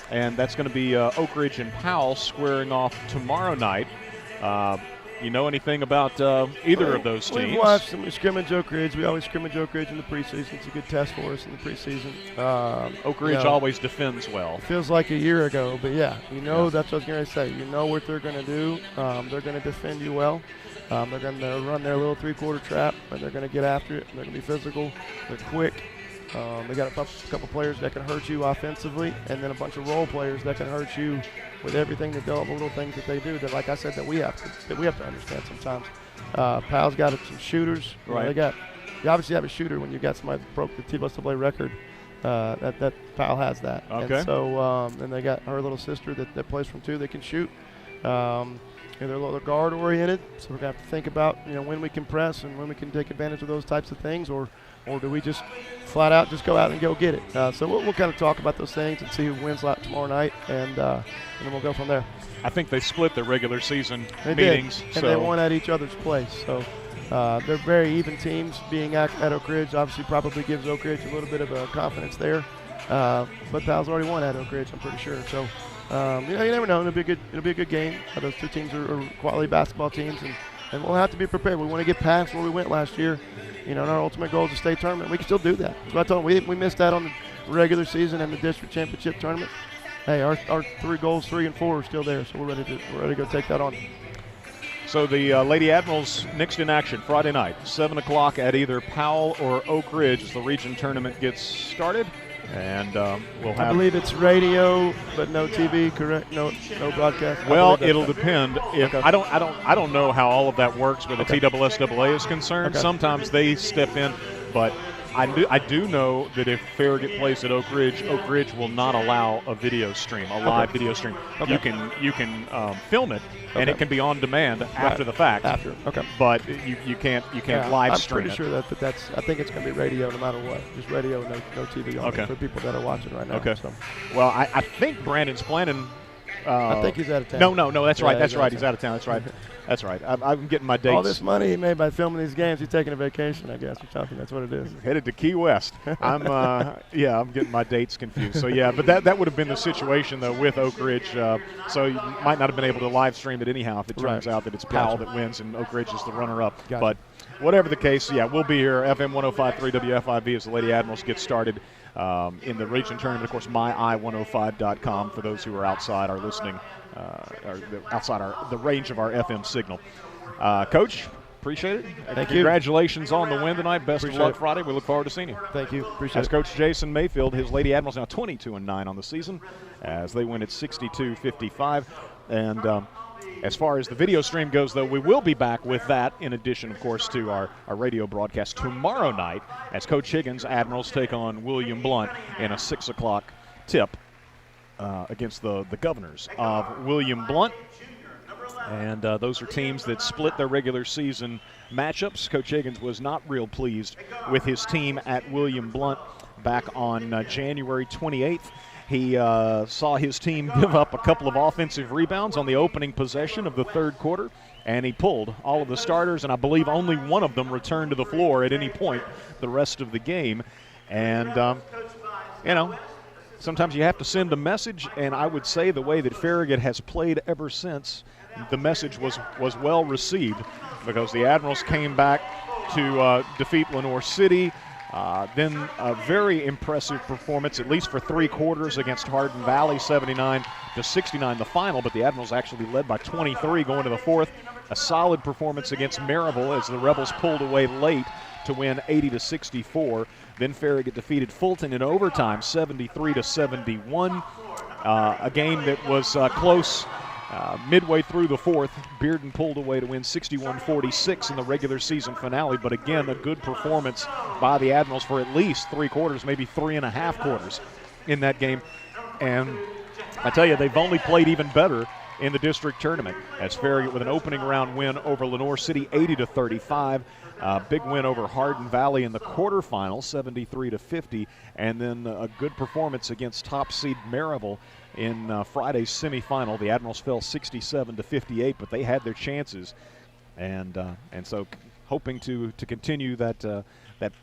and that's going to be Oak Ridge and Powell squaring off tomorrow night. You know anything about either of those teams? We've watched some scrimmage Oak Ridge. We always scrimmage Oak Ridge in the preseason. It's a good test for us in the preseason. Oak Ridge always defends well. Feels like a year ago, but that's what I was going to say. You know what they're going to do. They're going to defend you well. They're going to run their little 3-quarter trap, and they're going to get after it. They're going to be physical. They're quick. They got a couple players that can hurt you offensively, and then a bunch of role players that can hurt you with everything that all the little things that they do. That, like I said, that we have to understand sometimes. Powell's got some shooters. Right. You obviously have a shooter when you got somebody that broke the TWA record. That Powell has that. Okay. And so and they got her little sister that plays from 2 that can shoot. They're a little guard oriented, so we're gonna have to think about when we can press and when we can take advantage of those types of things, or do we just flat out just go out and go get it? So we'll kind of talk about those things and see who wins tomorrow night, and then we'll go from there. I think they split their regular season meetings, and they won at each other's place. So they're very even teams. Being at Oak Ridge obviously probably gives Oak Ridge a little bit of a confidence there, but Powell's already won at Oak Ridge, I'm pretty sure. So you never know. It'll be a good game. Those 2 teams are quality basketball teams, and we'll have to be prepared. We want to get past where we went last year. And our ultimate goal is a state tournament. We can still do that. So I told them we missed that on the regular season and the district championship tournament. Hey, our 3 goals, 3 and 4, are still there. So we're ready to go take that on. So the Lady Admirals next in action Friday night, 7 o'clock at either Powell or Oak Ridge as the region tournament gets started. And we'll have. I believe it's radio, but no TV, correct? No broadcast. Well, it'll depend. I don't know how all of that works where the TSSAA is concerned. Okay. Sometimes they step in, but I do know that if Farragut plays at Oak Ridge will not allow a video stream, a live video stream. Okay. You can film it, and it can be on demand after the fact. But you can't live stream it. I'm pretty sure that's. I think it's going to be radio no matter what. Just radio, no TV on it for people that are watching right now. Okay. So. Well, I think Brandon's planning I think he's out of town. No. That's right. That's right. He's out out of town. That's right. That's right. I'm getting my dates. All this money he made by filming these games, he's taking a vacation, I guess, or something. That's what it is. Headed to Key West. I'm getting my dates confused. So, yeah, but that would have been the situation, though, with Oak Ridge. So you might not have been able to live stream it anyhow if it turns out that it's Powell that wins and Oak Ridge is the runner-up. Gotcha. But whatever the case, yeah, we'll be here, FM 105.3 WFIV, as the Lady Admirals get started in the region tournament. Of course, myi105.com for those who are outside our listening, or outside the range of our FM signal. Coach, appreciate it. Thank you. Congratulations on the win tonight. Best of luck Friday. We look forward to seeing you. Thank you. Appreciate As it. Coach Jason Mayfield, his Lady Admirals now 22-9 on the season as they win at 62-55. And as far as the video stream goes, though, we will be back with that in addition, of course, to our radio broadcast tomorrow night as Coach Higgins' Admirals take on William Blount in a 6 o'clock tip against the Governors of William Blount. And those are teams that split their regular season matchups. Coach Higgins was not real pleased with his team at William Blount back on January 28th. He saw his team give up a couple of offensive rebounds on the opening possession of the third quarter, and he pulled all of the starters, and I believe only one of them returned to the floor at any point the rest of the game. And, sometimes you have to send a message, and I would say the way that Farragut has played ever since, the message was well received because the Admirals came back to defeat Lenoir City. Then a very impressive performance, at least for 3 quarters, against Hardin Valley, 79-69 the final, but the Admirals actually led by 23 going to the fourth. A solid performance against Maryville as the Rebels pulled away late to win 80-64. Then Farragut defeated Fulton in overtime, 73-71. A game that was close. Midway through the fourth, Bearden pulled away to win 61-46 in the regular season finale. But again, a good performance by the Admirals for at least 3 quarters, maybe 3.5 quarters in that game. And I tell you, they've only played even better in the district tournament as Farragut with an opening round win over Lenoir City, 80-35. Big win over Hardin Valley in the quarterfinals, 73-50. And then a good performance against top seed Maryville in Friday's semifinal. The Admirals fell 67-58, but they had their chances, and so hoping to continue that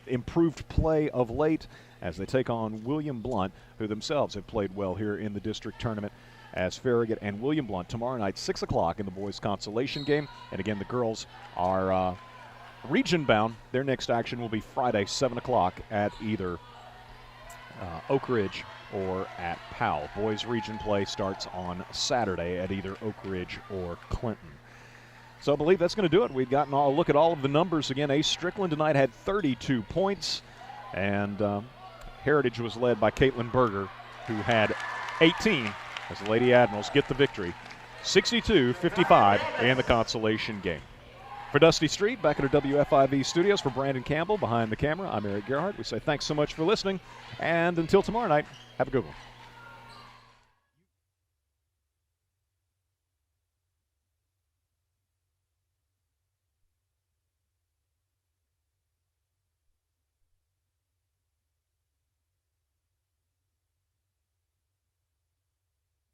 improved play of late as they take on William Blount, who themselves have played well here in the district tournament. As Farragut and William Blount tomorrow night, 6 o'clock in the boys' consolation game, and again the girls are region bound. Their next action will be Friday, 7 o'clock at either Oak Ridge or at Powell. Boys region play starts on Saturday at either Oak Ridge or Clinton. So I believe that's going to do it. We've gotten a look at all of the numbers again. Ace Strickland tonight had 32 points, and Heritage was led by Caitlin Berger, who had 18 as the Lady Admirals get the victory, 62-55 in the consolation game. For Dusty Street, back at our WFIV studios, for Brandon Campbell behind the camera, I'm Eric Gerhardt. We say thanks so much for listening, and until tomorrow night, have a good one.